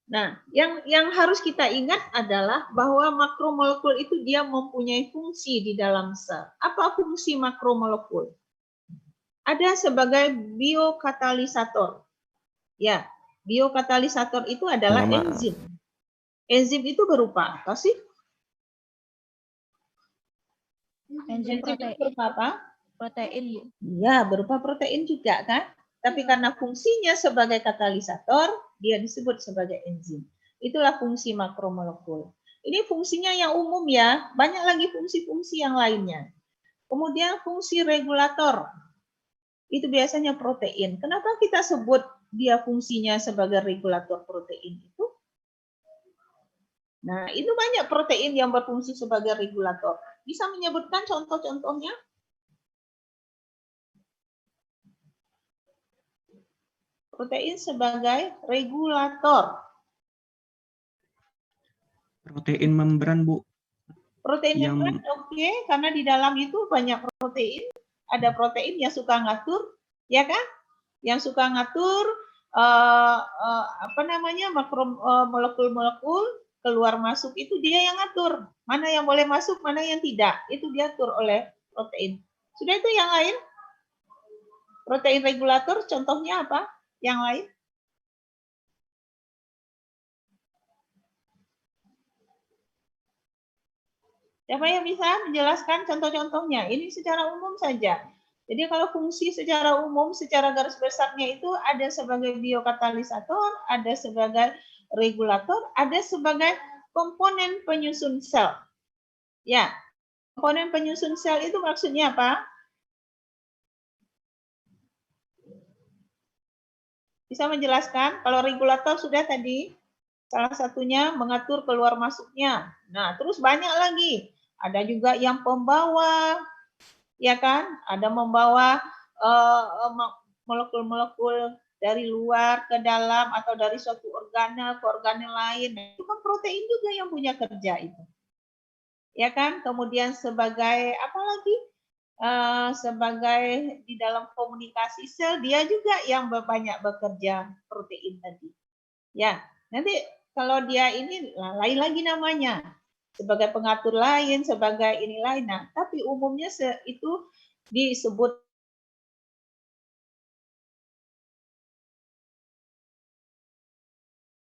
Nah, yang harus kita ingat adalah bahwa makromolekul itu dia mempunyai fungsi di dalam sel. Apa fungsi makromolekul? Ada sebagai biokatalisator. Ya, biokatalisator itu adalah enzim. Enzim itu berupa apa sih? Enzim protein. Berupa apa? Protein. Ya, berupa protein juga kan? Tapi karena fungsinya sebagai katalisator, dia disebut sebagai enzim. Itulah fungsi makromolekul. Ini fungsinya yang umum ya, banyak lagi fungsi-fungsi yang lainnya. Kemudian fungsi regulator. Itu biasanya protein. Kenapa kita sebut dia fungsinya sebagai regulator protein itu? Nah, itu banyak protein yang berfungsi sebagai regulator. Bisa menyebutkan contoh-contohnya? Protein sebagai regulator. Protein membran, Bu. Protein membran, oke, karena di dalam itu banyak protein. Ada protein yang suka ngatur, ya kan? Yang suka ngatur molekul-molekul keluar masuk itu dia yang ngatur. Mana yang boleh masuk, mana yang tidak. Itu diatur oleh protein. Sudah itu yang lain? Protein regulator contohnya apa? Yang lain? Siapa yang bisa menjelaskan contoh-contohnya? Ini secara umum saja. Jadi kalau fungsi secara umum, secara garis besarnya itu ada sebagai biokatalisator, ada sebagai regulator, ada sebagai komponen penyusun sel. Ya, komponen penyusun sel itu maksudnya apa? Bisa menjelaskan? Kalau regulator sudah tadi, salah satunya mengatur keluar masuknya. Nah, terus banyak lagi. Ada juga yang pembawa, ya kan? Ada membawa molekul-molekul dari luar ke dalam atau dari suatu organel ke organel lain. Nah, itu kan protein juga yang punya kerja itu. Ya kan? Kemudian sebagai apa lagi? Sebagai di dalam komunikasi sel, dia juga yang banyak bekerja, protein tadi. Ya, nanti kalau dia ini lain lagi namanya. Sebagai pengatur lain, sebagai ini lain. Nah, tapi umumnya itu disebut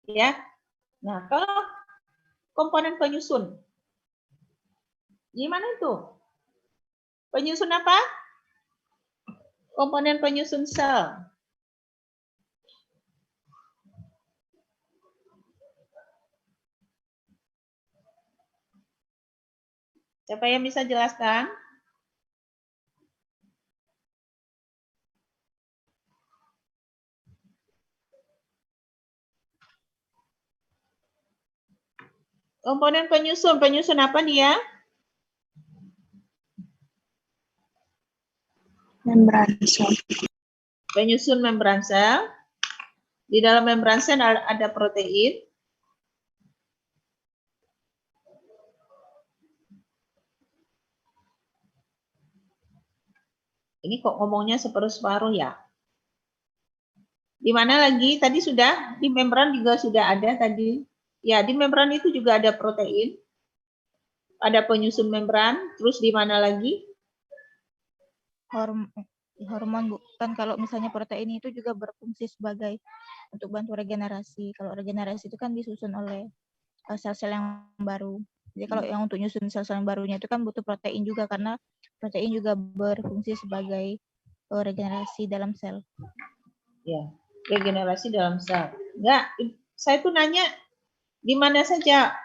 ya. Nah, kalau komponen penyusun, gimana itu? Penyusun apa? Komponen penyusun sel. Siapa yang bisa jelaskan? Komponen penyusun, penyusun apa dia? Membran sel. Penyusun membran sel. Di dalam membran sel ada protein. Ini kok ngomongnya separuh-separuh ya? Di mana lagi? Tadi sudah, di membran juga sudah ada tadi. Ya, di membran itu juga ada protein. Ada penyusun membran, terus di mana lagi? Hormon, Bu. Kan kalau misalnya protein itu juga berfungsi sebagai untuk bantu regenerasi. Kalau regenerasi itu kan disusun oleh sel-sel yang baru. Jadi kalau yang untuk nyusun sel-sel yang barunya itu kan butuh protein juga, karena protein juga berfungsi sebagai regenerasi dalam sel. Ya, regenerasi dalam sel. Enggak, saya tuh nanya di mana saja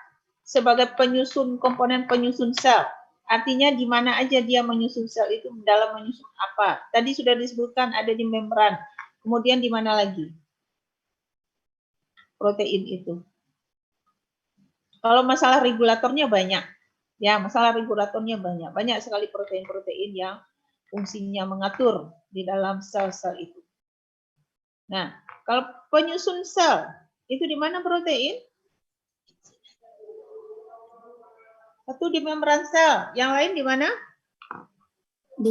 sebagai penyusun, komponen penyusun sel. Artinya di mana aja dia menyusun sel itu, dalam menyusun apa. Tadi sudah disebutkan ada di membran. Kemudian di mana lagi? Protein itu. Kalau masalah regulatornya banyak. Ya, masalah regulatornya banyak. Banyak sekali protein-protein yang fungsinya mengatur di dalam sel-sel itu. Nah, kalau penyusun sel, itu di mana protein? Satu di membran sel, yang lain di mana? Di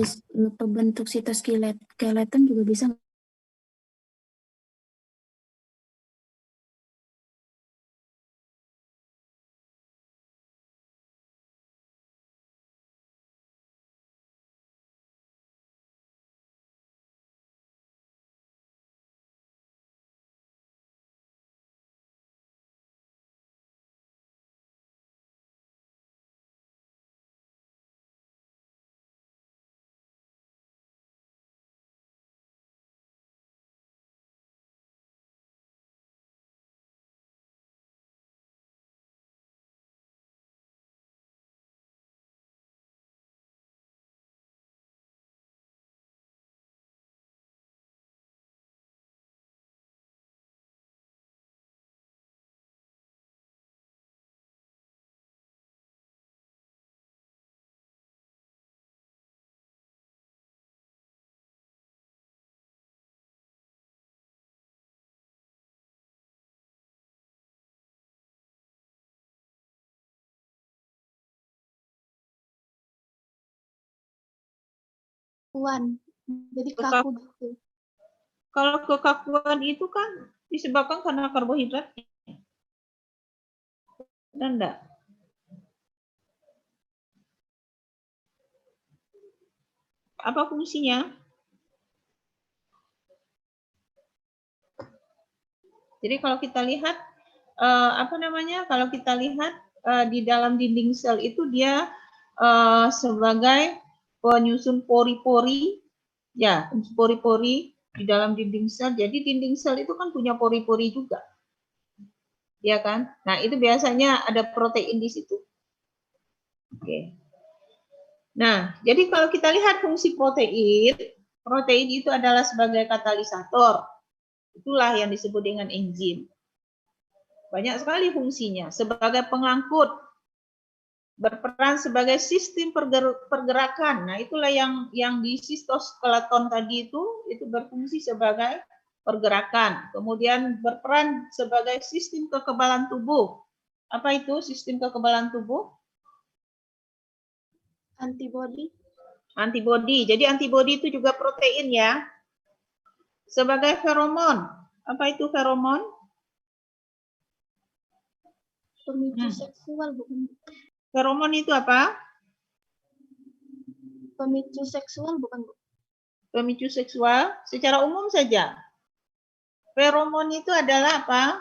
pembentuk sitoskeleton juga bisa. Jadi kaku gitu. Kalau kekakuan itu kan disebabkan karena karbohidrat. Dan enggak? Apa fungsinya? Jadi kalau kita lihat kalau kita lihat di dalam dinding sel itu dia sebagai penyusun pori-pori Ya, fungsi pori-pori di dalam dinding sel. Jadi dinding sel itu kan punya pori-pori juga. Ya kan? Nah, itu biasanya ada protein di situ. Oke. Nah, jadi kalau kita lihat fungsi protein, protein itu adalah sebagai katalisator. Itulah yang disebut dengan enzim. Banyak sekali fungsinya. Sebagai pengangkut, berperan sebagai sistem pergerakan. Nah, itulah yang di sitoskeleton tadi itu berfungsi sebagai pergerakan. Kemudian berperan sebagai sistem kekebalan tubuh. Apa itu sistem kekebalan tubuh? Antibody. Antibody. Jadi antibody itu juga protein ya. Sebagai feromon. Apa itu feromon? Pemicu seksual bukan? Feromon itu apa? Pemicu seksual bukan, Bu? Pemicu seksual secara umum saja. Feromon itu adalah apa?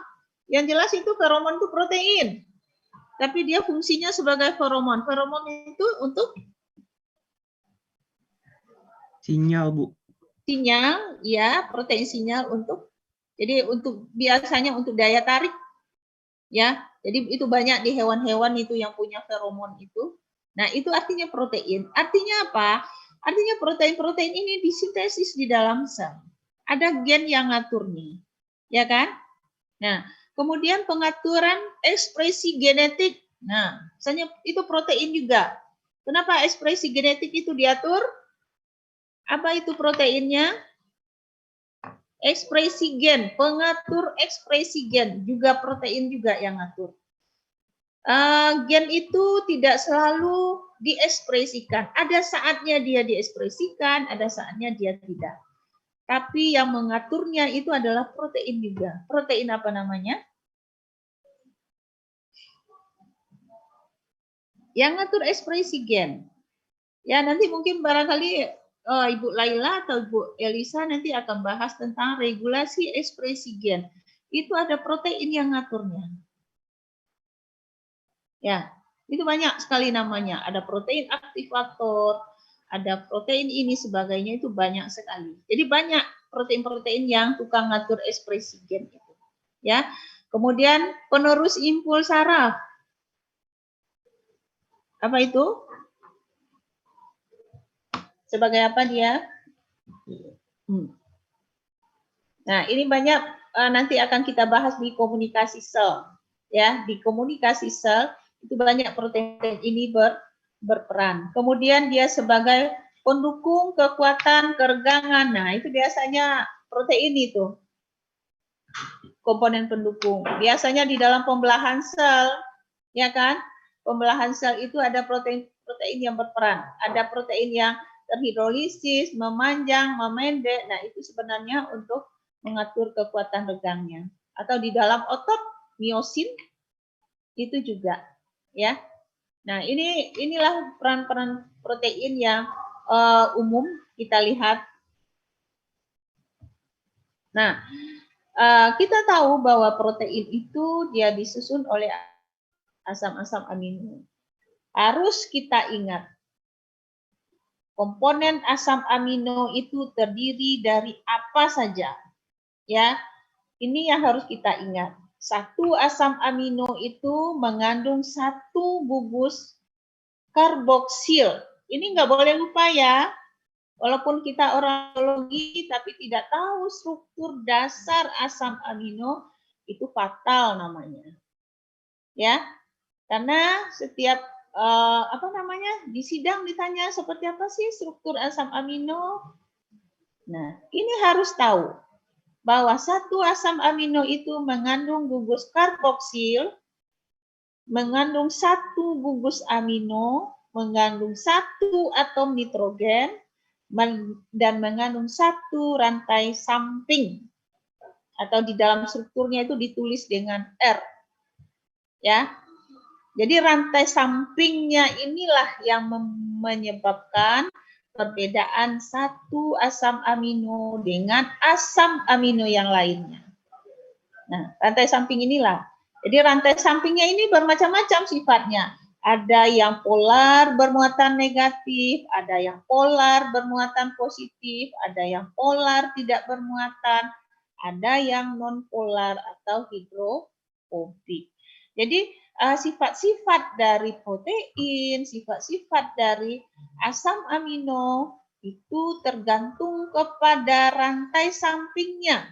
Yang jelas itu feromon itu protein. Tapi dia fungsinya sebagai feromon. Feromon itu untuk Sinyal, Bu. sinyal, ya, protein sinyal untuk, jadi untuk biasanya untuk daya tarik, ya. Jadi itu banyak di hewan-hewan itu yang punya feromon itu. Nah, itu artinya protein. Artinya apa? Artinya protein-protein ini disintesis di dalam sel. Ada gen yang ngaturnya, ya kan? Nah, kemudian pengaturan ekspresi genetik. Nah, misalnya itu protein juga. Kenapa ekspresi genetik itu diatur? Apa itu proteinnya? Ekspresi gen, pengatur ekspresi gen, juga protein juga yang ngatur. Gen itu tidak selalu diekspresikan. Ada saatnya dia diekspresikan, ada saatnya dia tidak. Tapi yang mengaturnya itu adalah protein juga. Protein apa namanya? Yang ngatur ekspresi gen. Ya, nanti mungkin barangkali Ibu Laila atau Ibu Elisa nanti akan bahas tentang regulasi ekspresi gen. Itu ada protein yang ngaturnya. Ya, itu banyak sekali namanya. Ada protein aktivator, ada protein ini sebagainya, itu banyak sekali. Jadi banyak protein-protein yang tukang ngatur ekspresi gen itu. Ya. Kemudian penerus impuls saraf. Apa itu? Sebagai apa dia? Nah, ini banyak nanti akan kita bahas di komunikasi sel. Ya, di komunikasi sel itu banyak protein ini berperan. Kemudian dia sebagai pendukung kekuatan keregangan. Nah, itu biasanya protein itu. Komponen pendukung. Biasanya di dalam pembelahan sel, ya kan? Pembelahan sel itu ada protein yang berperan. Ada protein yang terhidrolisis, memanjang, memendek. Nah, itu sebenarnya untuk mengatur kekuatan regangnya. Atau di dalam otot, miosin itu juga, ya. Nah, inilah peran-peran protein yang umum kita lihat. Nah, kita tahu bahwa protein itu dia disusun oleh asam-asam amino. Harus kita ingat, komponen asam amino itu terdiri dari apa saja. Ya, ini yang harus kita ingat. Satu asam amino itu mengandung satu gugus karboksil. Ini nggak boleh lupa ya. Walaupun kita orang biologi tapi tidak tahu struktur dasar asam amino, itu fatal namanya. Ya. Karena setiap di sidang ditanya seperti apa sih struktur asam amino. Nah, ini harus tahu bahwa satu asam amino itu mengandung gugus karboksil, mengandung satu gugus amino, mengandung satu atom nitrogen, dan mengandung satu rantai samping. Atau di dalam strukturnya itu ditulis dengan R. Ya. Jadi rantai sampingnya inilah yang menyebabkan perbedaan satu asam amino dengan asam amino yang lainnya. Nah, rantai samping inilah. Jadi rantai sampingnya ini bermacam-macam sifatnya. Ada yang polar bermuatan negatif, ada yang polar bermuatan positif, ada yang polar tidak bermuatan, ada yang non-polar atau hidrofobik. Jadi sifat-sifat dari protein, sifat-sifat dari asam amino itu tergantung kepada rantai sampingnya.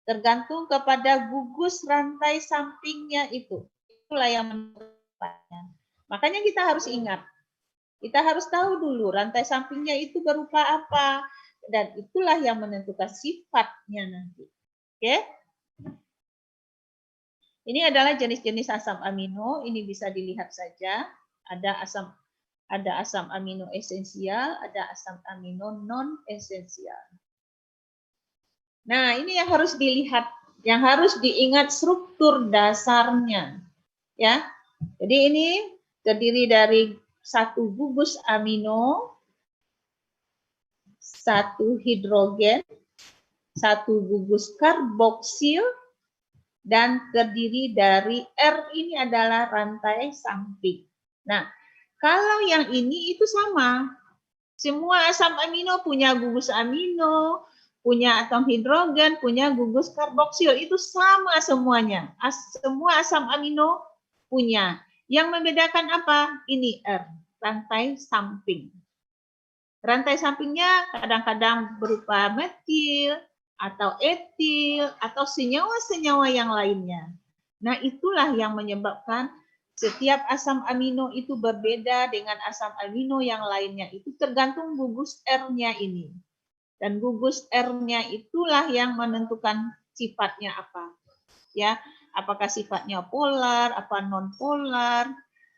Tergantung kepada gugus rantai sampingnya itu. Itulah yang menentukan. Makanya kita harus ingat. Kita harus tahu dulu rantai sampingnya itu berupa apa. Dan itulah yang menentukan sifatnya nanti. Oke? Ini adalah jenis-jenis asam amino. Ini bisa dilihat saja. Ada asam amino esensial, ada asam amino non esensial. Nah, ini yang harus dilihat, yang harus diingat struktur dasarnya. Ya. Jadi ini terdiri dari satu gugus amino, satu hidrogen, satu gugus karboksil, dan terdiri dari R ini adalah rantai samping. Nah, kalau yang ini itu sama. Semua asam amino punya gugus amino, punya atom hidrogen, punya gugus karboksil. Itu sama semuanya. Semua asam amino punya. Yang membedakan apa? Ini R, rantai samping. Rantai sampingnya kadang-kadang berupa metil, atau etil, atau senyawa-senyawa yang lainnya. Nah, itulah yang menyebabkan setiap asam amino itu berbeda dengan asam amino yang lainnya. Itu tergantung gugus R-nya ini. Dan gugus R-nya itulah yang menentukan sifatnya apa. Ya, apakah sifatnya polar, apa non-polar,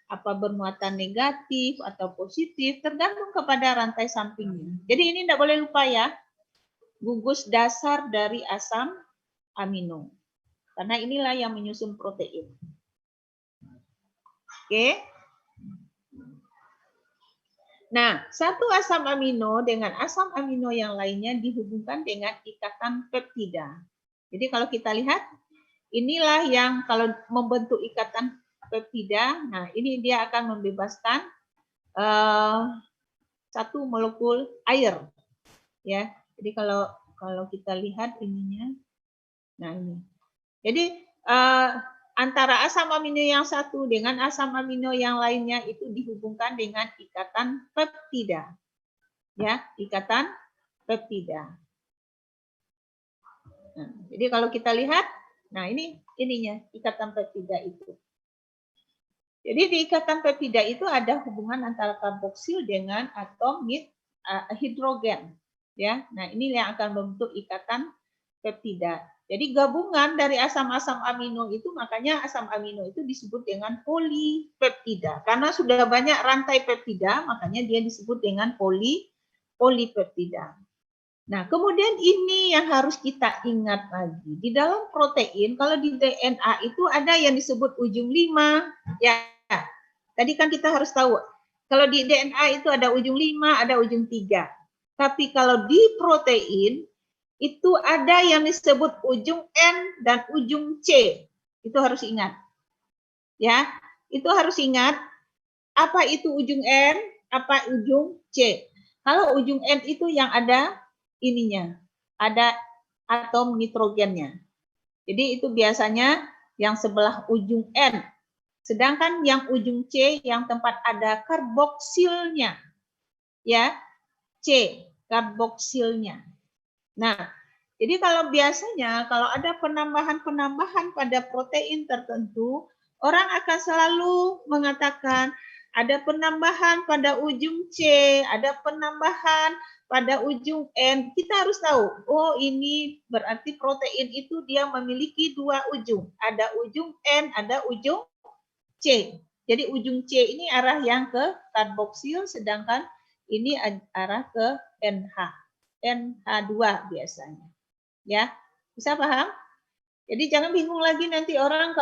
apa bermuatan negatif atau positif, tergantung kepada rantai sampingnya. Jadi ini tidak boleh lupa ya, gugus dasar dari asam amino. Karena inilah yang menyusun protein. Oke. Nah, satu asam amino dengan asam amino yang lainnya dihubungkan dengan ikatan peptida. Jadi kalau kita lihat, inilah yang kalau membentuk ikatan peptida, nah ini dia akan membebaskan satu molekul air, ya. Jadi kalau kita lihat ininya, nah ini. Jadi antara asam amino yang satu dengan asam amino yang lainnya itu dihubungkan dengan ikatan peptida, ya, ikatan peptida. Nah, jadi kalau kita lihat, nah ini ininya ikatan peptida itu. Jadi di ikatan peptida itu ada hubungan antara karboksil dengan atom hidrogen, ya. Nah, ini yang akan membentuk ikatan peptida. Jadi gabungan dari asam-asam amino itu, makanya asam amino itu disebut dengan polipeptida. Karena sudah banyak rantai peptida, makanya dia disebut dengan polipeptida. Nah, kemudian ini yang harus kita ingat lagi. Di dalam protein, kalau di DNA itu ada yang disebut ujung 5. Ya, tadi kan kita harus tahu. Kalau di DNA itu ada ujung 5, ada ujung 3. Tapi kalau di protein, itu ada yang disebut ujung N dan ujung C. Itu harus ingat. Ya, itu harus ingat. Apa itu ujung N, apa ujung C. Kalau ujung N itu yang ada ininya, ada atom nitrogennya. Jadi itu biasanya yang sebelah ujung N. Sedangkan yang ujung C yang tempat ada karboksilnya. Ya, C, karboksilnya. Nah, jadi kalau biasanya kalau ada penambahan-penambahan pada protein tertentu, orang akan selalu mengatakan ada penambahan pada ujung C, ada penambahan pada ujung N. Kita harus tahu, oh ini berarti protein itu dia memiliki dua ujung. Ada ujung N, ada ujung C. Jadi ujung C ini arah yang ke karboksil, sedangkan ini arah ke NH. NH2 biasanya. Ya, bisa paham? Jadi jangan bingung lagi nanti orang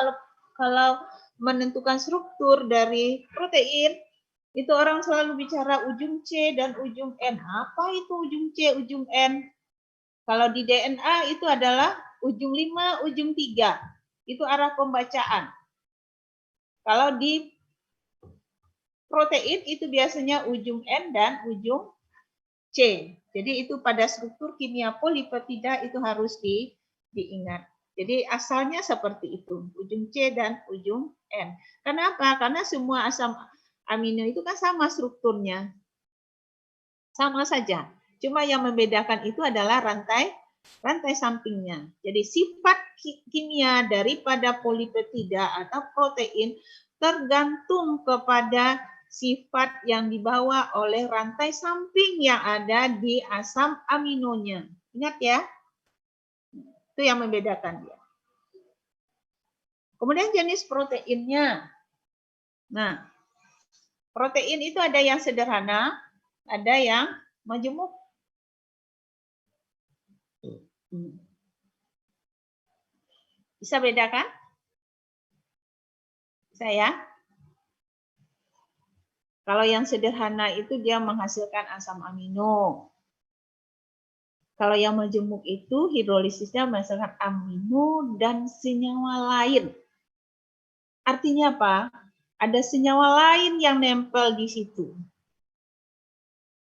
kalau menentukan struktur dari protein, itu orang selalu bicara ujung C dan ujung N. Apa itu ujung C, ujung N? Kalau di DNA itu adalah ujung 5, ujung 3. Itu arah pembacaan. Kalau di protein itu biasanya ujung N dan ujung C. Jadi itu pada struktur kimia polipeptida itu harus diingat. Jadi asalnya seperti itu, ujung C dan ujung N. Kenapa? Karena semua asam amino itu kan sama strukturnya. Sama saja. Cuma yang membedakan itu adalah rantai sampingnya. Jadi sifat kimia daripada polipeptida atau protein tergantung kepada sifat yang dibawa oleh rantai samping yang ada di asam aminonya. Ingat ya, itu yang membedakan dia. Kemudian jenis proteinnya. Nah, protein itu ada yang sederhana, ada yang majemuk. Bisa bedakan? Saya? Kalau yang sederhana itu dia menghasilkan asam amino. Kalau yang majemuk itu hidrolisisnya menghasilkan amino dan senyawa lain. Artinya apa? Ada senyawa lain yang nempel di situ.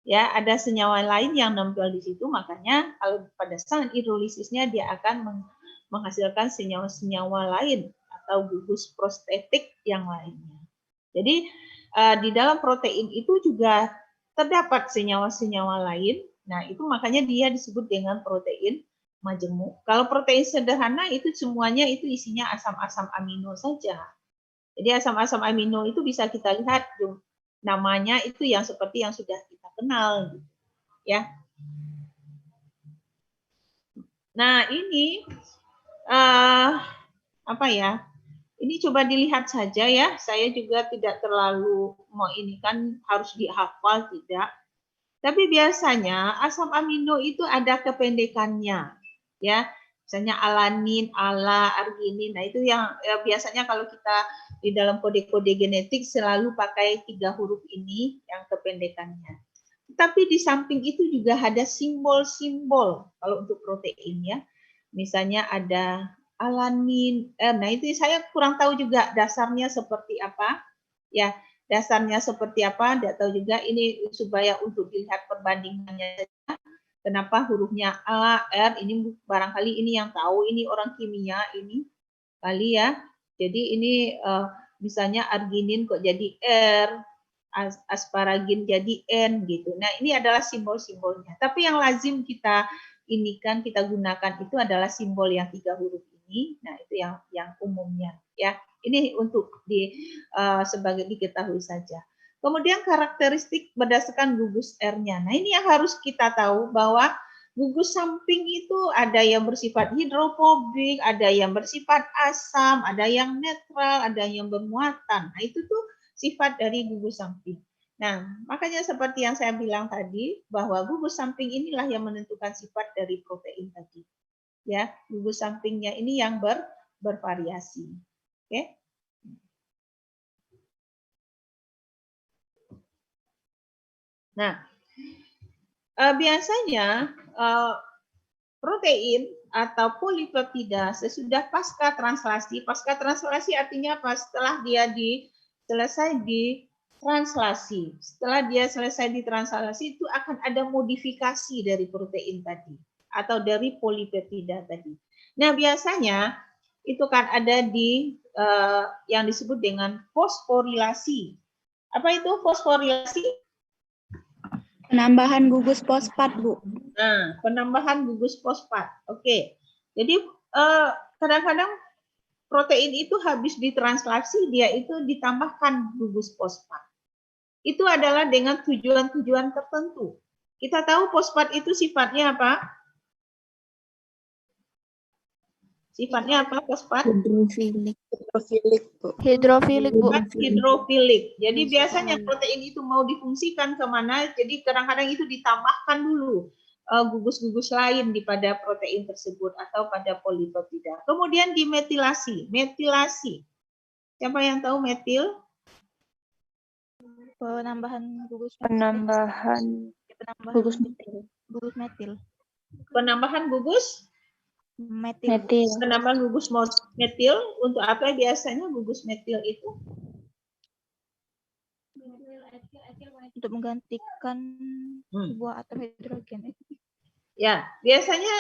Ya, ada senyawa lain yang nempel di situ, makanya kalau pada saat hidrolisisnya dia akan menghasilkan senyawa-senyawa lain atau gugus prostetik yang lainnya. Jadi di dalam protein itu juga terdapat senyawa-senyawa lain. Nah, itu makanya dia disebut dengan protein majemuk. Kalau protein sederhana itu semuanya itu isinya asam-asam amino saja. Jadi asam-asam amino itu bisa kita lihat namanya itu yang seperti yang sudah kita kenal, gitu, ya. Nah, ini apa ya? Ini coba dilihat saja ya. Saya juga tidak terlalu mau ini kan harus dihafal, tidak. Tapi biasanya asam amino itu ada kependekannya, ya. Misalnya alanin, ala, arginin. Nah, itu yang ya, biasanya kalau kita di dalam kode-kode genetik selalu pakai 3 huruf ini yang kependekannya. Tapi di samping itu juga ada simbol-simbol kalau untuk protein ya. Misalnya ada alanin. Nah, itu saya kurang tahu juga dasarnya seperti apa. Ya, dasarnya seperti apa, tidak tahu juga. Ini supaya untuk dilihat perbandingannya saja. Kenapa hurufnya A, R, ini barangkali ini yang tahu, ini orang kimia ini kali ya. Jadi ini misalnya arginin kok jadi R, asparagin jadi N gitu. Nah, ini adalah simbol-simbolnya. Tapi yang lazim kita kita gunakan itu adalah simbol yang 3 huruf ini. Nah, itu yang umumnya ya. Ini untuk sebagai diketahui saja. Kemudian karakteristik berdasarkan gugus R-nya. Nah, ini yang harus kita tahu bahwa gugus samping itu ada yang bersifat hidrofobik, ada yang bersifat asam, ada yang netral, ada yang bermuatan. Nah, itu tuh sifat dari gugus samping. Nah, makanya seperti yang saya bilang tadi, bahwa gugus samping inilah yang menentukan sifat dari protein tadi. Ya, gugus sampingnya ini yang bervariasi. Oke. Nah, biasanya protein atau polipeptida sesudah pasca translasi artinya apa? Setelah dia selesai ditranslasi. Setelah dia selesai ditranslasi itu akan ada modifikasi dari protein tadi atau dari polipeptida tadi. Nah, biasanya itu kan ada di yang disebut dengan fosforilasi. Apa itu fosforilasi? Penambahan gugus fosfat, Bu. Nah, penambahan gugus fosfat. Oke. Jadi kadang-kadang protein itu habis ditranslasi, dia itu ditambahkan gugus fosfat. Itu adalah dengan tujuan-tujuan tertentu. Kita tahu fosfat itu sifatnya apa? Sifatnya apa fosfat? Hidrofilik. Hidrofilik, Bu. Hidrofilik. Jadi biasanya protein itu mau difungsikan kemana, jadi kadang-kadang itu ditambahkan dulu gugus-gugus lain di pada protein tersebut atau pada polipeptida. Kemudian dimetilasi. Metilasi. Siapa yang tahu metil? Penambahan gugus metil. Penambahan gugus metil. Penambahan gugus metil untuk apa biasanya gugus metil itu? untuk menggantikan sebuah atom hidrogen. Ya, biasanya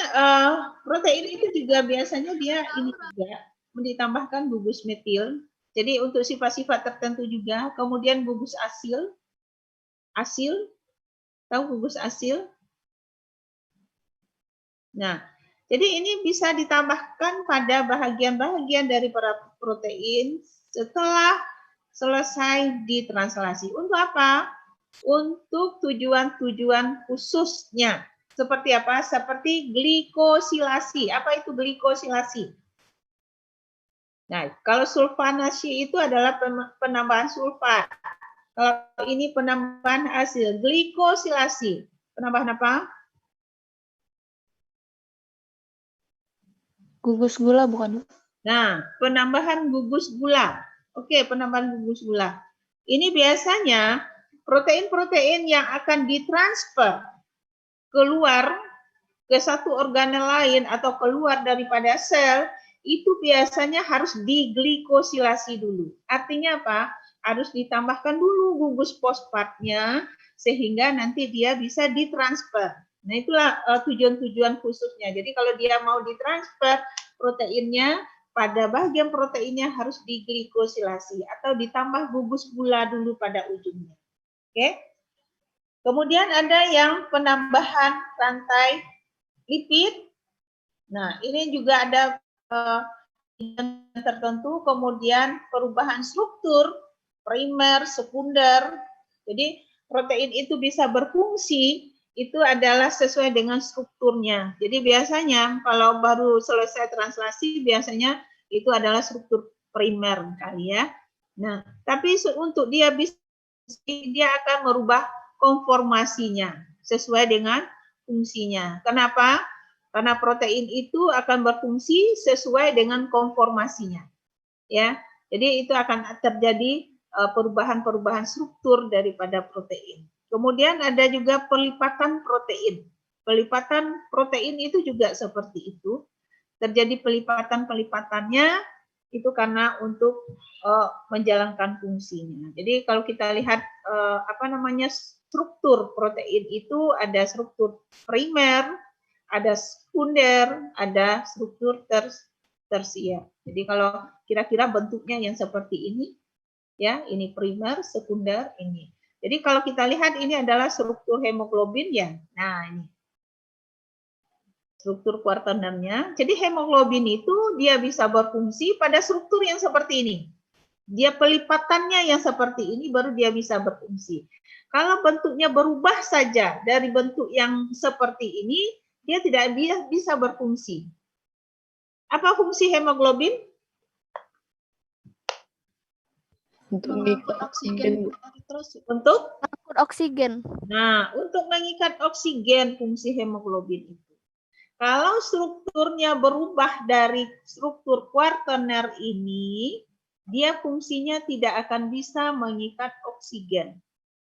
protein itu juga biasanya dia ini juga ditambahkan gugus metil. Jadi untuk sifat-sifat tertentu juga. Kemudian gugus asil. Tahu gugus asil? Nah, jadi ini bisa ditambahkan pada bahagian-bahagian dari protein setelah selesai ditranslasi. Untuk apa? Untuk tujuan-tujuan khususnya. Seperti apa? Seperti glikosilasi. Apa itu glikosilasi? Nah, kalau sulfanasi itu adalah penambahan sulfat. Kalau ini penambahan asil, glikosilasi. Penambahan apa? Gugus gula bukan? Nah, penambahan gugus gula. Oke, penambahan gugus gula. Ini biasanya protein-protein yang akan ditransfer keluar ke satu organel lain atau keluar daripada sel, itu biasanya harus diglikosilasi dulu. Artinya apa? Harus ditambahkan dulu gugus fosfatnya sehingga nanti dia bisa ditransfer. Nah, itulah tujuan-tujuan khususnya. Jadi kalau dia mau ditransfer proteinnya, pada bagian proteinnya harus diglikosilasi atau ditambah gugus gula dulu pada ujungnya. Oke? Kemudian ada yang penambahan rantai lipid. Nah, ini juga ada tertentu, kemudian perubahan struktur, primer, sekunder. Jadi protein itu bisa berfungsi, itu adalah sesuai dengan strukturnya. Jadi biasanya kalau baru selesai translasi, biasanya itu adalah struktur primer kali ya. Nah, tapi untuk dia akan merubah konformasinya sesuai dengan fungsinya. Kenapa? Karena protein itu akan berfungsi sesuai dengan konformasinya. Ya. Jadi itu akan terjadi perubahan-perubahan struktur daripada protein. Kemudian ada juga pelipatan protein. Pelipatan protein itu juga seperti itu. Terjadi pelipatan-pelipatannya itu karena untuk menjalankan fungsinya. Jadi kalau kita lihat struktur protein itu ada struktur primer, ada sekunder, ada struktur tersier. Jadi kalau kira-kira bentuknya yang seperti ini, ya ini primer, sekunder, ini. Jadi kalau kita lihat ini adalah struktur hemoglobin ya. Nah ini struktur kuartenernya. Jadi hemoglobin itu dia bisa berfungsi pada struktur yang seperti ini. Dia pelipatannya yang seperti ini baru dia bisa berfungsi. Kalau bentuknya berubah saja dari bentuk yang seperti ini, dia tidak bisa berfungsi. Apa fungsi hemoglobin? Untuk mengikat oksigen. Untuk Angkut oksigen. Nah, untuk mengikat oksigen fungsi hemoglobin itu. Kalau strukturnya berubah dari struktur kuartener ini, dia fungsinya tidak akan bisa mengikat oksigen.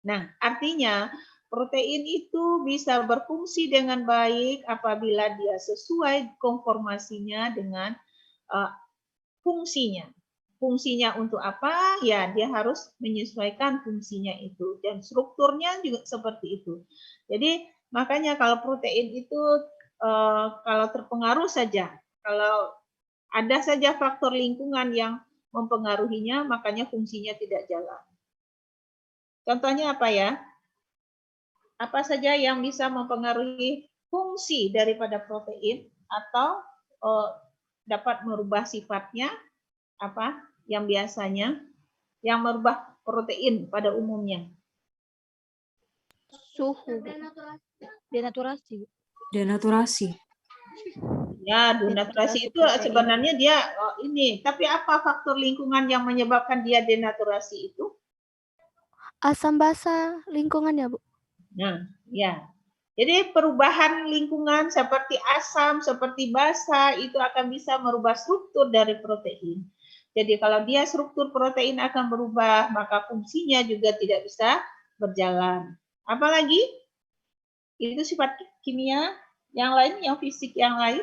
Nah, artinya protein itu bisa berfungsi dengan baik apabila dia sesuai konformasinya dengan fungsinya. Fungsinya untuk apa? Ya, dia harus menyesuaikan fungsinya itu. Dan strukturnya juga seperti itu. Jadi, makanya kalau protein itu kalau terpengaruh saja, kalau ada saja faktor lingkungan yang mempengaruhinya, makanya fungsinya tidak jalan. Contohnya apa ya? Apa saja yang bisa mempengaruhi fungsi daripada protein atau dapat merubah sifatnya? Apa yang biasanya yang merubah protein pada umumnya? Suhu. Denaturasi. Denaturasi. Ya, denaturasi itu sebenarnya dia ini. Tapi apa faktor lingkungan yang menyebabkan dia denaturasi itu? Asam basa lingkungan ya, Bu? Nah, ya. Jadi perubahan lingkungan seperti asam, seperti basa itu akan bisa merubah struktur dari protein. Jadi kalau dia struktur protein akan berubah, maka fungsinya juga tidak bisa berjalan. Apalagi? Itu sifat kimia yang lain, yang fisik yang lain?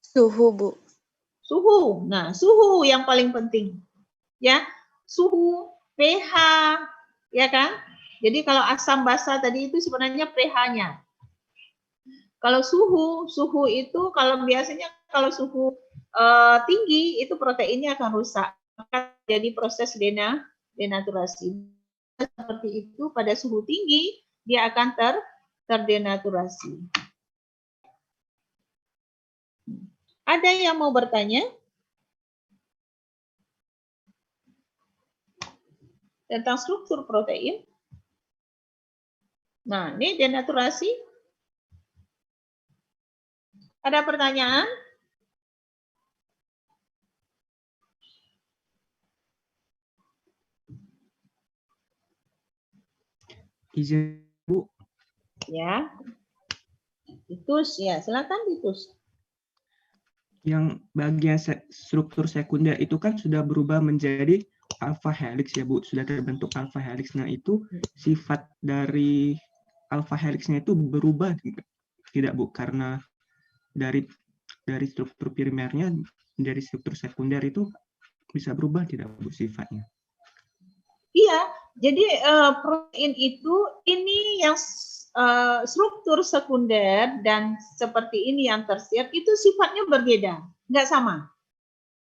Suhu, Bu. Suhu. Nah, suhu yang paling penting. Ya, suhu, pH, ya kan? Jadi kalau asam basa tadi itu sebenarnya pH-nya. Kalau suhu itu kalau biasanya kalau suhu tinggi itu proteinnya akan rusak. Maka jadi proses denaturasi. Seperti itu pada suhu tinggi dia akan terdenaturasi. Ada yang mau bertanya tentang struktur protein? Nah, ini denaturasi. Ada pertanyaan? Izin, Bu. Ya. Titus, ya silakan Titus. Yang bagian struktur sekunder itu kan sudah berubah menjadi alpha helix ya Bu, sudah terbentuk alpha helix. Nah itu sifat dari alpha helixnya itu berubah tidak Bu? Karena dari struktur primernya menjadi struktur sekunder itu bisa berubah tidak Bu sifatnya? Iya, jadi protein itu ini yang struktur sekunder dan seperti ini yang tersier itu sifatnya berbeda, nggak sama.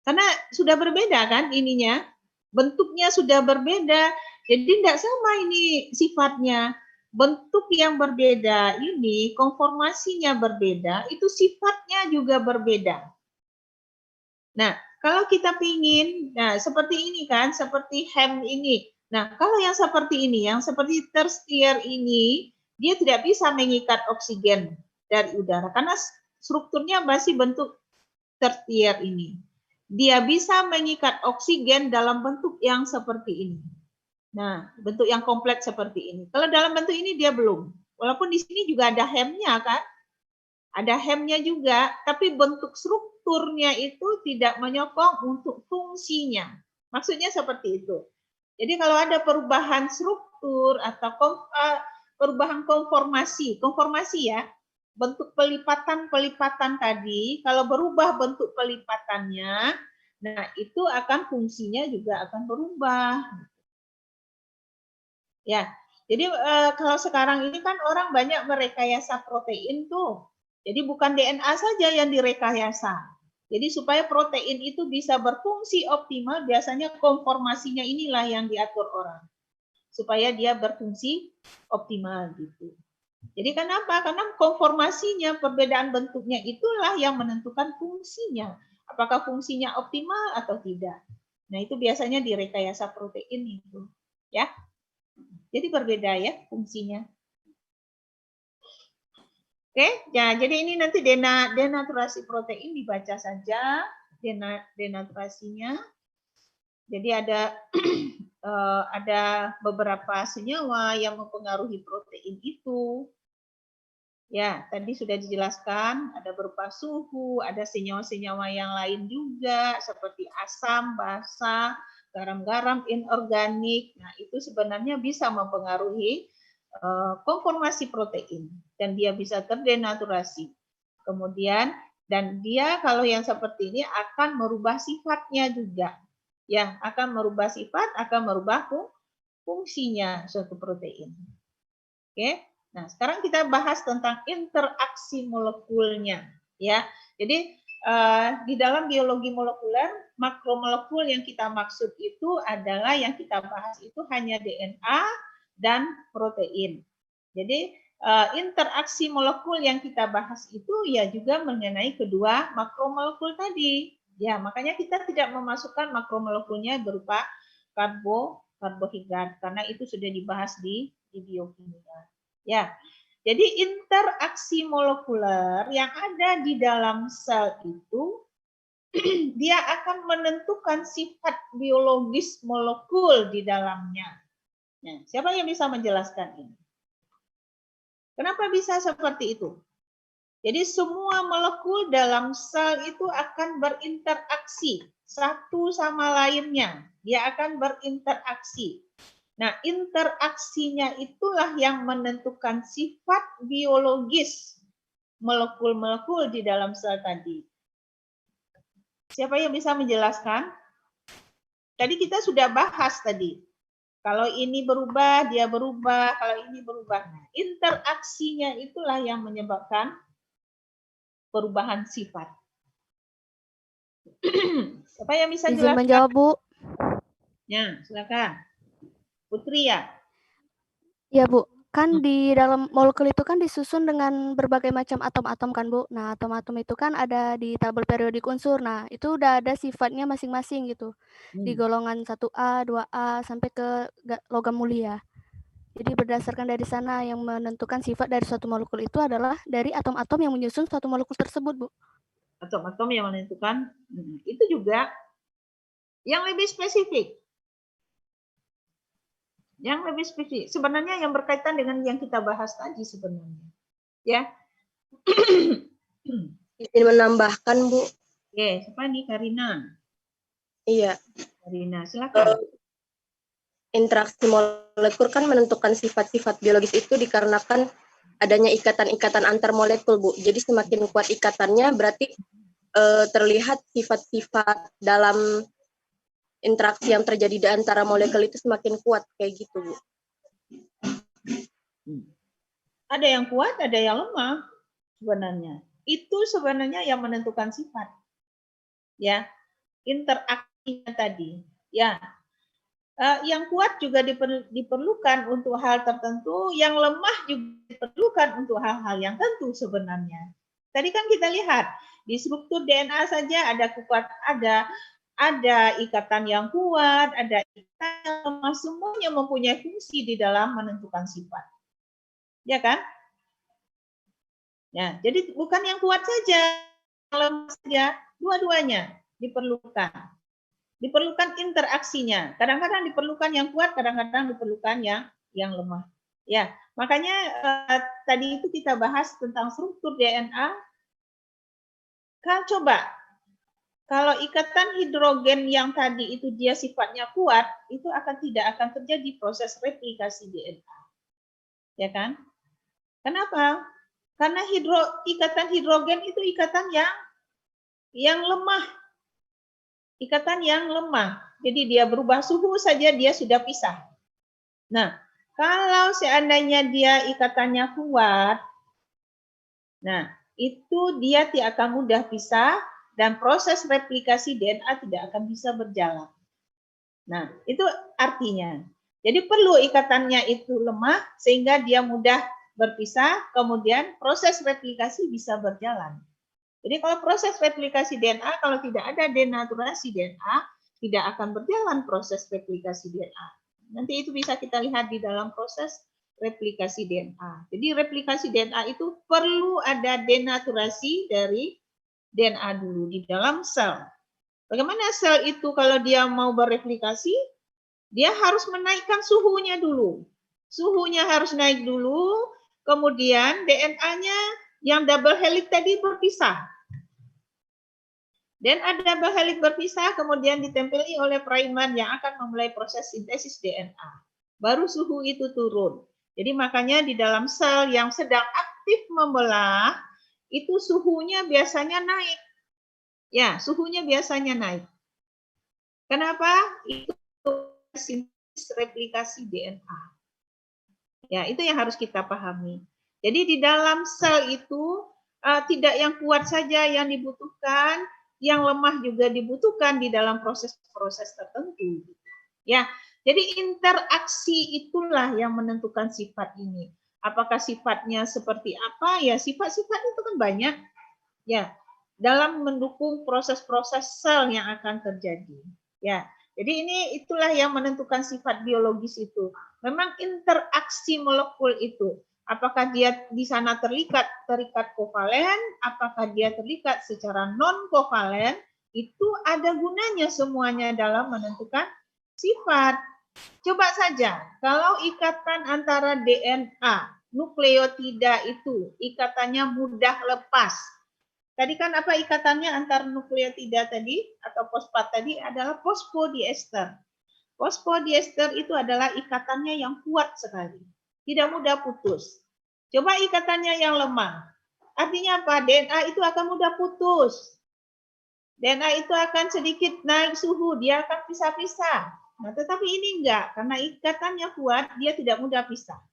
Karena sudah berbeda kan ininya, bentuknya sudah berbeda, jadi nggak sama ini sifatnya. Bentuk yang berbeda ini, konformasinya berbeda, itu sifatnya juga berbeda. Nah, kalau kita pingin, nah seperti ini kan, seperti hem ini. Nah, kalau yang seperti ini, yang seperti tersier ini, dia tidak bisa mengikat oksigen dari udara karena strukturnya masih bentuk tersier ini. Dia bisa mengikat oksigen dalam bentuk yang seperti ini. Nah, bentuk yang kompleks seperti ini. Kalau dalam bentuk ini dia belum. Walaupun di sini juga ada hemnya kan? Ada hemnya juga, tapi bentuk strukturnya itu tidak menyokong untuk fungsinya. Maksudnya seperti itu. Jadi kalau ada perubahan struktur atau perubahan konformasi ya, bentuk pelipatan tadi, kalau berubah bentuk pelipatannya, nah itu akan fungsinya juga akan berubah. Ya, jadi kalau sekarang ini kan orang banyak merekayasa protein tuh. Jadi bukan DNA saja yang direkayasa. Jadi supaya protein itu bisa berfungsi optimal, biasanya konformasinya inilah yang diatur orang. Supaya dia berfungsi optimal gitu. Jadi kenapa? Karena konformasinya, perbedaan bentuknya itulah yang menentukan fungsinya. Apakah fungsinya optimal atau tidak. Nah itu biasanya direkayasa protein itu. Ya. Jadi berbeda ya fungsinya. Oke, ya, jadi ini nanti denaturasi protein dibaca saja denaturasinya. Jadi ada ada beberapa senyawa yang mempengaruhi protein itu. Ya, tadi sudah dijelaskan ada berupa suhu, ada senyawa-senyawa yang lain juga seperti asam, basa, garam-garam inorganik. Nah, itu sebenarnya bisa mempengaruhi konformasi protein dan dia bisa terdenaturasi. Kemudian dan dia kalau yang seperti ini akan merubah sifatnya juga. Ya, akan merubah sifat, akan merubah fungsinya suatu protein. Oke. Nah, sekarang kita bahas tentang interaksi molekulnya ya. Jadi di dalam biologi molekuler, makromolekul yang kita maksud itu adalah yang kita bahas itu hanya DNA dan protein. Jadi interaksi molekul yang kita bahas itu ya juga mengenai kedua makromolekul tadi. Ya, makanya kita tidak memasukkan makromolekulnya berupa karbohidrat karena itu sudah dibahas di biokimia. Ya. Jadi interaksi molekuler yang ada di dalam sel itu dia akan menentukan sifat biologis molekul di dalamnya. Nah, siapa yang bisa menjelaskan ini? Kenapa bisa seperti itu? Jadi semua molekul dalam sel itu akan berinteraksi satu sama lainnya. Dia akan berinteraksi. Nah, interaksinya itulah yang menentukan sifat biologis molekul-molekul di dalam sel tadi. Siapa yang bisa menjelaskan? Tadi kita sudah bahas tadi. Kalau ini berubah, dia berubah. Kalau ini berubah. Nah, interaksinya itulah yang menyebabkan perubahan sifat. Siapa yang bisa Izin jelaskan? menjawab, Bu. Ya, silakan. Putri ya. Ya, Bu. Kan di dalam molekul itu kan disusun dengan berbagai macam atom-atom kan, Bu. Nah, atom-atom itu kan ada di tabel periodik unsur. Nah, itu udah ada sifatnya masing-masing gitu. Di golongan 1A, 2A, sampai ke logam mulia. Jadi berdasarkan dari sana yang menentukan sifat dari suatu molekul itu adalah dari atom-atom yang menyusun suatu molekul tersebut, Bu. Atom-atom yang menentukan. Itu juga yang lebih spesifik. Yang lebih spesifik. Sebenarnya yang berkaitan dengan yang kita bahas tadi sebenarnya. Ya. Izin menambahkan, Bu. Oke, siapa nih? Karina. Iya. Karina, silakan. Interaksi molekul kan menentukan sifat-sifat biologis itu dikarenakan adanya ikatan-ikatan antar molekul, Bu. Jadi semakin kuat ikatannya berarti terlihat sifat-sifat dalam interaksi yang terjadi di antara molekul itu semakin kuat kayak gitu, Bu. Ada yang kuat, ada yang lemah sebenarnya. Itu sebenarnya yang menentukan sifat. Ya. Interaksinya tadi. Ya. Yang kuat juga diperlukan untuk hal tertentu, yang lemah juga diperlukan untuk hal-hal yang tentu sebenarnya. Tadi kan kita lihat di struktur DNA saja ada ikatan yang kuat, ada ikatan yang lemah, semuanya mempunyai fungsi di dalam menentukan sifat. Ya kan? Ya, jadi bukan yang kuat saja, yang lemah saja, dua-duanya diperlukan. Diperlukan interaksinya. Kadang-kadang diperlukan yang kuat, kadang-kadang diperlukan yang lemah. Ya, makanya tadi itu kita bahas tentang struktur DNA. Kan coba kalau ikatan hidrogen yang tadi itu dia sifatnya kuat, itu tidak akan terjadi proses replikasi DNA. Ya kan? Kenapa? Karena ikatan hidrogen itu ikatan yang lemah. Ikatan yang lemah. Jadi dia berubah suhu saja dia sudah pisah. Nah, kalau seandainya dia ikatannya kuat, nah itu dia tidak akan mudah pisah dan proses replikasi DNA tidak akan bisa berjalan. Nah, itu artinya. Jadi perlu ikatannya itu lemah sehingga dia mudah berpisah, kemudian proses replikasi bisa berjalan. Jadi kalau proses replikasi DNA, kalau tidak ada denaturasi DNA, tidak akan berjalan proses replikasi DNA. Nanti itu bisa kita lihat di dalam proses replikasi DNA. Jadi replikasi DNA itu perlu ada denaturasi dari DNA dulu di dalam sel. Bagaimana sel itu kalau dia mau bereplikasi, dia harus menaikkan suhunya dulu. Suhunya harus naik dulu, kemudian DNA-nya yang double helix tadi berpisah. Dan ada double helix berpisah, kemudian ditempeli oleh primer yang akan memulai proses sintesis DNA. Baru suhu itu turun. Jadi makanya di dalam sel yang sedang aktif membelah, itu suhunya biasanya naik. Ya, suhunya biasanya naik. Kenapa? Itu sintesis replikasi DNA. Ya, itu yang harus kita pahami. Jadi di dalam sel itu tidak yang kuat saja yang dibutuhkan, yang lemah juga dibutuhkan di dalam proses-proses tertentu. Ya, jadi interaksi itulah yang menentukan sifat ini. Apakah sifatnya seperti apa? Ya, sifat-sifat itu kan banyak. Ya, dalam mendukung proses-proses sel yang akan terjadi. Ya, jadi itulah yang menentukan sifat biologis itu. Memang interaksi molekul itu, apakah dia di sana terikat kovalen, apakah dia terikat secara non kovalen, itu ada gunanya semuanya dalam menentukan sifat. Coba saja, kalau ikatan antara DNA, nukleotida itu ikatannya mudah lepas. Tadi kan apa ikatannya antar nukleotida tadi atau fosfat tadi adalah fosfodiester. Fosfodiester itu adalah ikatannya yang kuat sekali. Tidak mudah putus. Coba ikatannya yang lemah. Artinya apa? DNA itu akan mudah putus. DNA itu akan sedikit naik suhu, dia akan pisah-pisah. Nah, tetapi ini enggak, karena ikatannya kuat, dia tidak mudah pisah.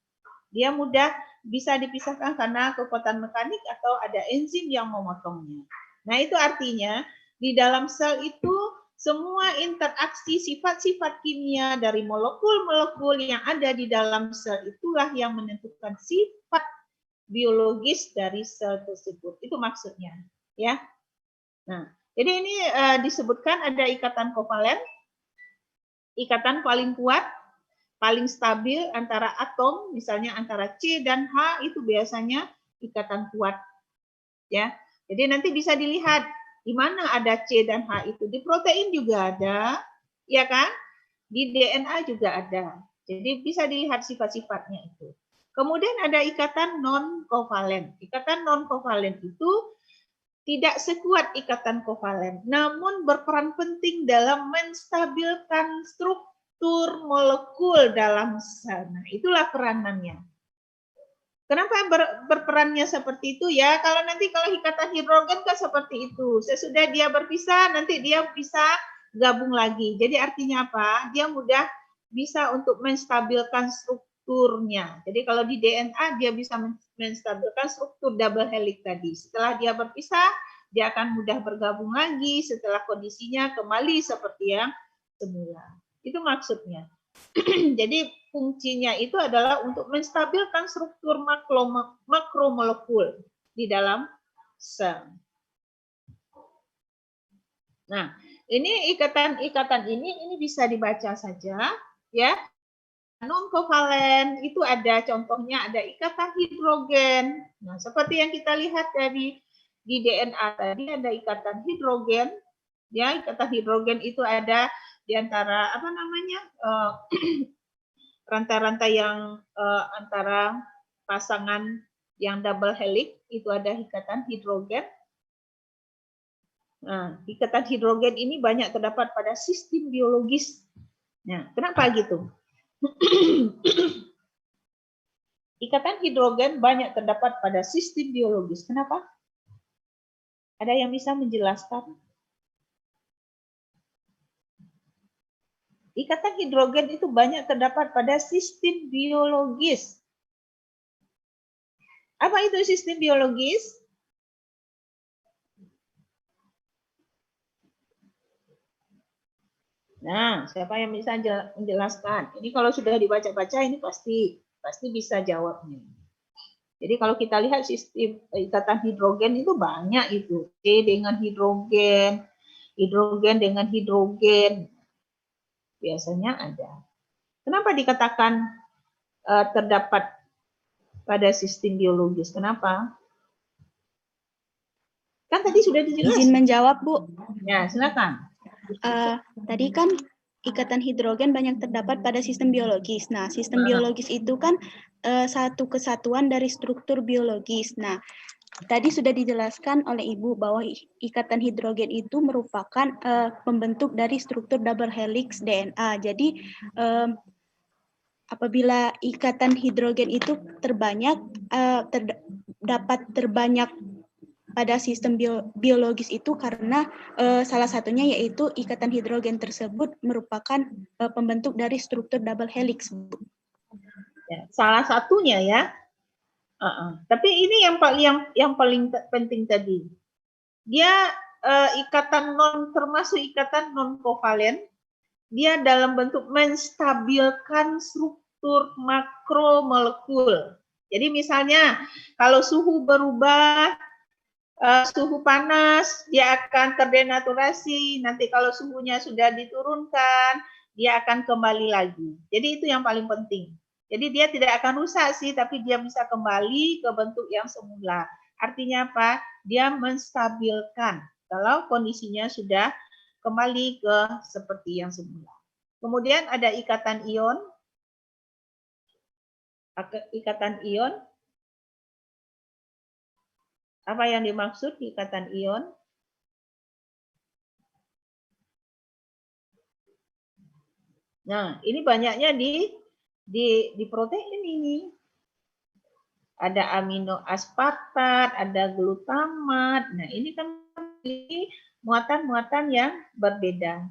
Dia mudah bisa dipisahkan karena kekuatan mekanik atau ada enzim yang memotongnya. Nah, itu artinya di dalam sel itu semua interaksi sifat-sifat kimia dari molekul-molekul yang ada di dalam sel itulah yang menentukan sifat biologis dari sel tersebut. Itu maksudnya, ya. Nah, jadi ini disebutkan ada ikatan kovalen, ikatan paling kuat, paling stabil antara atom, misalnya antara C dan H itu biasanya ikatan kuat, ya. Jadi nanti bisa dilihat di mana ada C dan H itu. Di protein juga ada, ya kan? Di DNA juga ada. Jadi bisa dilihat sifat-sifatnya itu. Kemudian ada ikatan non-kovalen. Ikatan non-kovalen itu tidak sekuat ikatan kovalen, namun berperan penting dalam menstabilkan struktur molekul dalam sel. Nah, itulah peranannya. Kenapa berperannya seperti itu? Ya, kalau ikatan hidrogen kan seperti itu. Sesudah dia berpisah, nanti dia bisa gabung lagi. Jadi artinya apa? Dia mudah bisa untuk menstabilkan strukturnya. Jadi kalau di DNA dia bisa menstabilkan struktur double helix tadi. Setelah dia berpisah, dia akan mudah bergabung lagi setelah kondisinya kembali seperti yang semula. Itu maksudnya. Jadi fungsinya itu adalah untuk menstabilkan struktur makromolekul di dalam sel. Nah, ini ikatan-ikatan ini bisa dibaca saja, ya. Non-kovalen itu ada contohnya, ada ikatan hidrogen. Nah, seperti yang kita lihat di DNA tadi ada ikatan hidrogen, ya. Ikatan hidrogen itu ada di antara rantai-rantai yang antara pasangan yang double helix itu ada ikatan hidrogen. Nah, ikatan hidrogen ini banyak terdapat pada sistem biologis. Nah, kenapa gitu? Ikatan hidrogen banyak terdapat pada sistem biologis. Kenapa? Ada yang bisa menjelaskan? Ikatan hidrogen itu banyak terdapat pada sistem biologis. Apa itu sistem biologis? Nah, siapa yang bisa menjelaskan? Ini kalau sudah dibaca-baca ini pasti bisa jawabnya. Jadi kalau kita lihat sistem ikatan hidrogen itu banyak itu. C dengan hidrogen, hidrogen dengan hidrogen. Biasanya ada. Kenapa dikatakan terdapat pada sistem biologis? Kenapa? Kan tadi sudah dijelaskan. Izin menjawab, Bu. Ya, silakan. Tadi kan ikatan hidrogen banyak terdapat pada sistem biologis. Nah, sistem biologis itu kan satu kesatuan dari struktur biologis. Nah, tadi sudah dijelaskan oleh Ibu bahwa ikatan hidrogen itu merupakan pembentuk dari struktur double helix DNA. Jadi, apabila ikatan hidrogen itu dapat terbanyak pada sistem biologis itu karena salah satunya yaitu ikatan hidrogen tersebut merupakan pembentuk dari struktur double helix. Ya, salah satunya ya. Tapi ini yang paling penting tadi. Dia ikatan termasuk ikatan non kovalen. Dia dalam bentuk menstabilkan struktur makromolekul. Jadi misalnya kalau suhu berubah, suhu panas, dia akan terdenaturasi. Nanti kalau suhunya sudah diturunkan, dia akan kembali lagi. Jadi itu yang paling penting. Jadi dia tidak akan rusak sih, tapi dia bisa kembali ke bentuk yang semula. Artinya apa? Dia menstabilkan kalau kondisinya sudah kembali ke seperti yang semula. Kemudian ada ikatan ion. Ikatan ion. Apa yang dimaksud ikatan ion? Nah, ini banyaknya di protein ini. Ada amino aspartat, ada glutamat. Nah, ini kan muatan-muatan yang berbeda.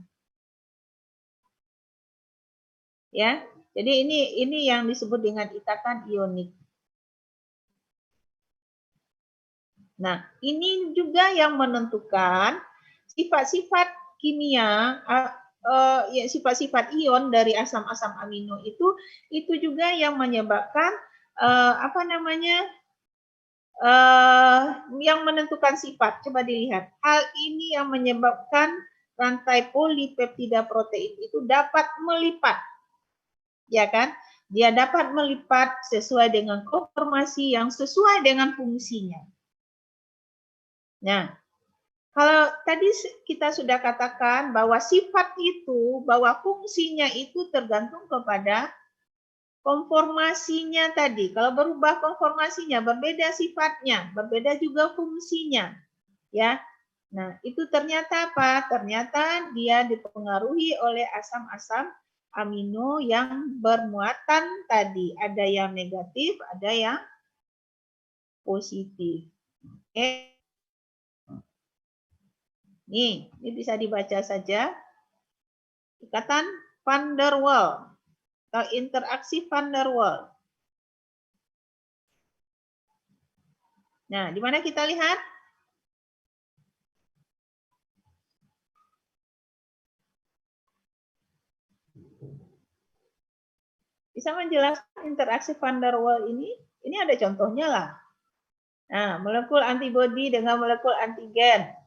Ya. Jadi ini yang disebut dengan ikatan ionik. Nah, ini juga yang menentukan sifat-sifat kimia, ya, sifat-sifat ion dari asam-asam amino itu juga yang menyebabkan apa namanya, yang menentukan sifat. Coba dilihat. Hal ini yang menyebabkan rantai polipeptida protein itu dapat melipat, ya kan? Dia dapat melipat sesuai dengan konformasi yang sesuai dengan fungsinya. Nah, kalau tadi kita sudah katakan bahwa sifat itu, bahwa fungsinya itu tergantung kepada konformasinya tadi. Kalau berubah konformasinya, berbeda sifatnya, berbeda juga fungsinya. Ya. Nah, itu ternyata apa? Ternyata dia dipengaruhi oleh asam-asam amino yang bermuatan tadi. Ada yang negatif, ada yang positif. Oke. Nih, ini bisa dibaca saja. Ikatan van der Waals atau interaksi van der Waals. Nah, di mana kita lihat? Bisa menjelaskan interaksi van der Waals ini? Ini ada contohnya lah. Nah, molekul antibodi dengan molekul antigen.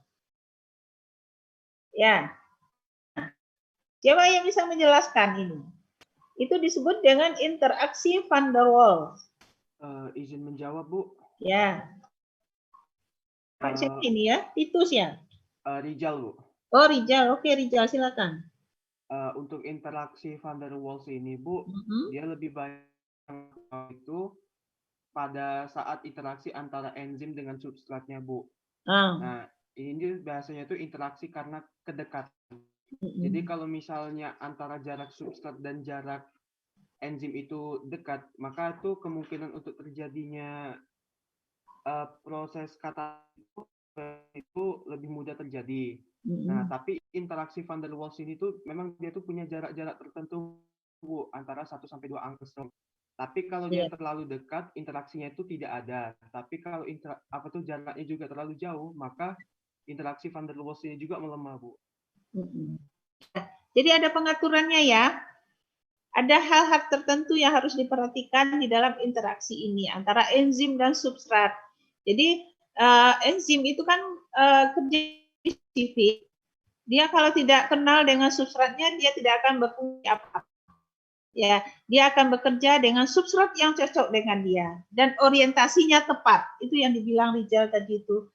Ya. Siapa yang bisa menjelaskan ini? Itu disebut dengan interaksi van der Waals. Izin menjawab, Bu. Ya. Siapa ini ya? Titus ya? Rijal, Bu. Oh, Rijal. Oke, Rijal, silakan. Untuk interaksi van der Waals ini, Bu, dia lebih banyak itu pada saat interaksi antara enzim dengan substratnya, Bu. Nah, ini biasanya itu interaksi karena kedekatan. Jadi kalau misalnya antara jarak substrat dan jarak enzim itu dekat, maka itu kemungkinan untuk terjadinya proses katalis itu lebih mudah terjadi. Nah, tapi interaksi van der Waals ini tuh memang dia tuh punya jarak-jarak tertentu, Bu, antara 1 sampai 2 angstrom. Tapi kalau dia terlalu dekat, interaksinya itu tidak ada. Tapi kalau jaraknya juga terlalu jauh, maka interaksi van der Waals ini juga melemah, Bu. Jadi ada pengaturannya ya. Ada hal-hal tertentu yang harus diperhatikan di dalam interaksi ini antara enzim dan substrat. Jadi enzim itu kan kerja spesifik. Dia kalau tidak kenal dengan substratnya, dia tidak akan berfungsi apa-apa. Ya, dia akan bekerja dengan substrat yang cocok dengan dia dan orientasinya tepat. Itu yang dibilang Rijal tadi itu.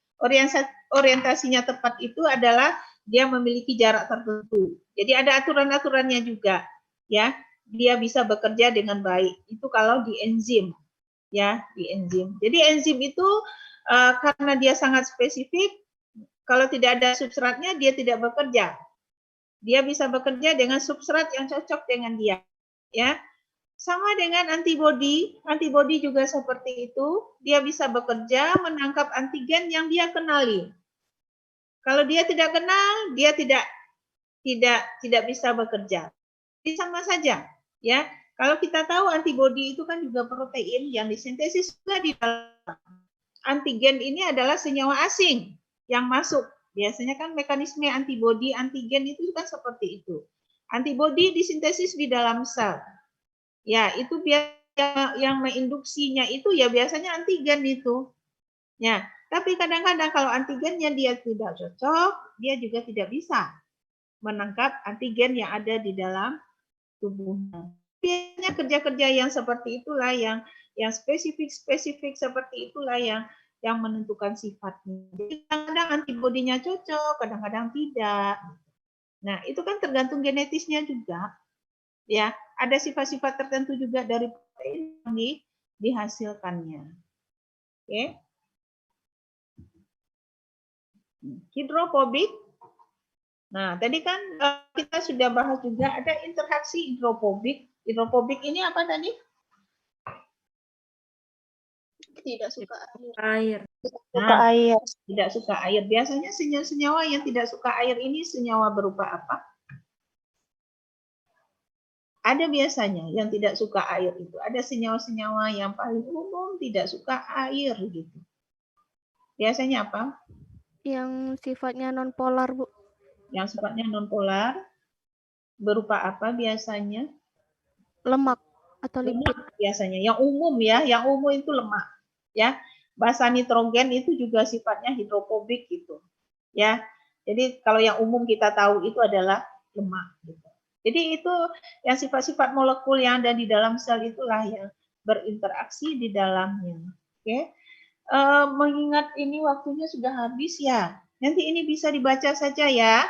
Orientasinya tepat itu adalah dia memiliki jarak tertentu. Jadi ada aturan-aturannya juga, ya. Dia bisa bekerja dengan baik. Itu kalau di enzim, ya, di enzim. Jadi enzim itu karena dia sangat spesifik, kalau tidak ada substratnya dia tidak bekerja. Dia bisa bekerja dengan substrat yang cocok dengan dia, ya. Sama dengan antibodi, antibodi juga seperti itu, dia bisa bekerja menangkap antigen yang dia kenali. Kalau dia tidak kenal, dia tidak bisa bekerja. Jadi sama saja, ya. Kalau kita tahu antibodi itu kan juga protein yang disintesis juga di dalam. Antigen ini adalah senyawa asing yang masuk. Biasanya kan mekanisme antibodi, antigen itu kan seperti itu. Antibodi disintesis di dalam sel. Ya, itu yang menginduksinya itu ya biasanya antigen itu. Ya, tapi kadang-kadang kalau antigennya dia tidak cocok, dia juga tidak bisa menangkap antigen yang ada di dalam tubuhnya. Biasanya kerja-kerja yang seperti itulah yang spesifik seperti itulah yang menentukan sifatnya. Jadi kadang-kadang antibodinya cocok, kadang-kadang tidak. Nah, itu kan tergantung genetisnya juga. Ya, ada sifat-sifat tertentu juga dari protein yang dihasilkannya. Oke. Hidrofobik. Nah, tadi kan kita sudah bahas juga ada interaksi hidrofobik. Hidrofobik ini apa tadi? Tidak suka Air. Suka air. Tidak suka air. Biasanya senyawa yang tidak suka air ini senyawa berupa apa? ada biasanya yang tidak suka air itu. Ada senyawa-senyawa yang paling umum tidak suka air gitu. Biasanya apa? Yang sifatnya non-polar, Bu. Yang sifatnya non-polar berupa apa biasanya? Lemak atau lipid. Lemak biasanya. Yang umum ya, yang umum itu lemak. Ya, basa nitrogen itu juga sifatnya hidrofobik gitu. Ya, jadi kalau yang umum kita tahu itu adalah lemak. Gitu. Jadi itu yang sifat-sifat molekul yang ada di dalam sel itulah yang berinteraksi di dalamnya. Oke, mengingat ini waktunya sudah habis ya. Nanti ini bisa dibaca saja ya.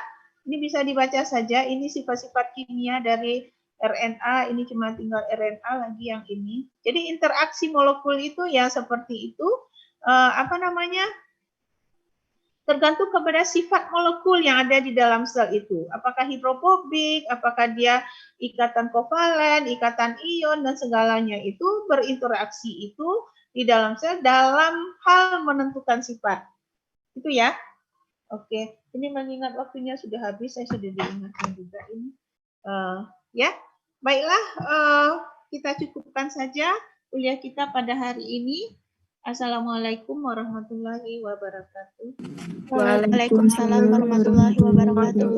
Ini bisa dibaca saja. Ini sifat-sifat kimia dari RNA. Ini cuma tinggal RNA lagi yang ini. Jadi interaksi molekul itu ya seperti itu. Apa namanya? Tergantung kepada sifat molekul yang ada di dalam sel itu. Apakah hidrofobik, apakah dia ikatan kovalen, ikatan ion, dan segalanya itu berinteraksi itu di dalam sel dalam hal menentukan sifat. Itu ya. Oke, ini mengingat waktunya sudah habis, saya sudah diingatkan juga ini. Ya, baiklah, kita cukupkan saja kuliah kita pada hari ini. Assalamualaikum warahmatullahi wabarakatuh. Waalaikumsalam warahmatullahi wabarakatuh.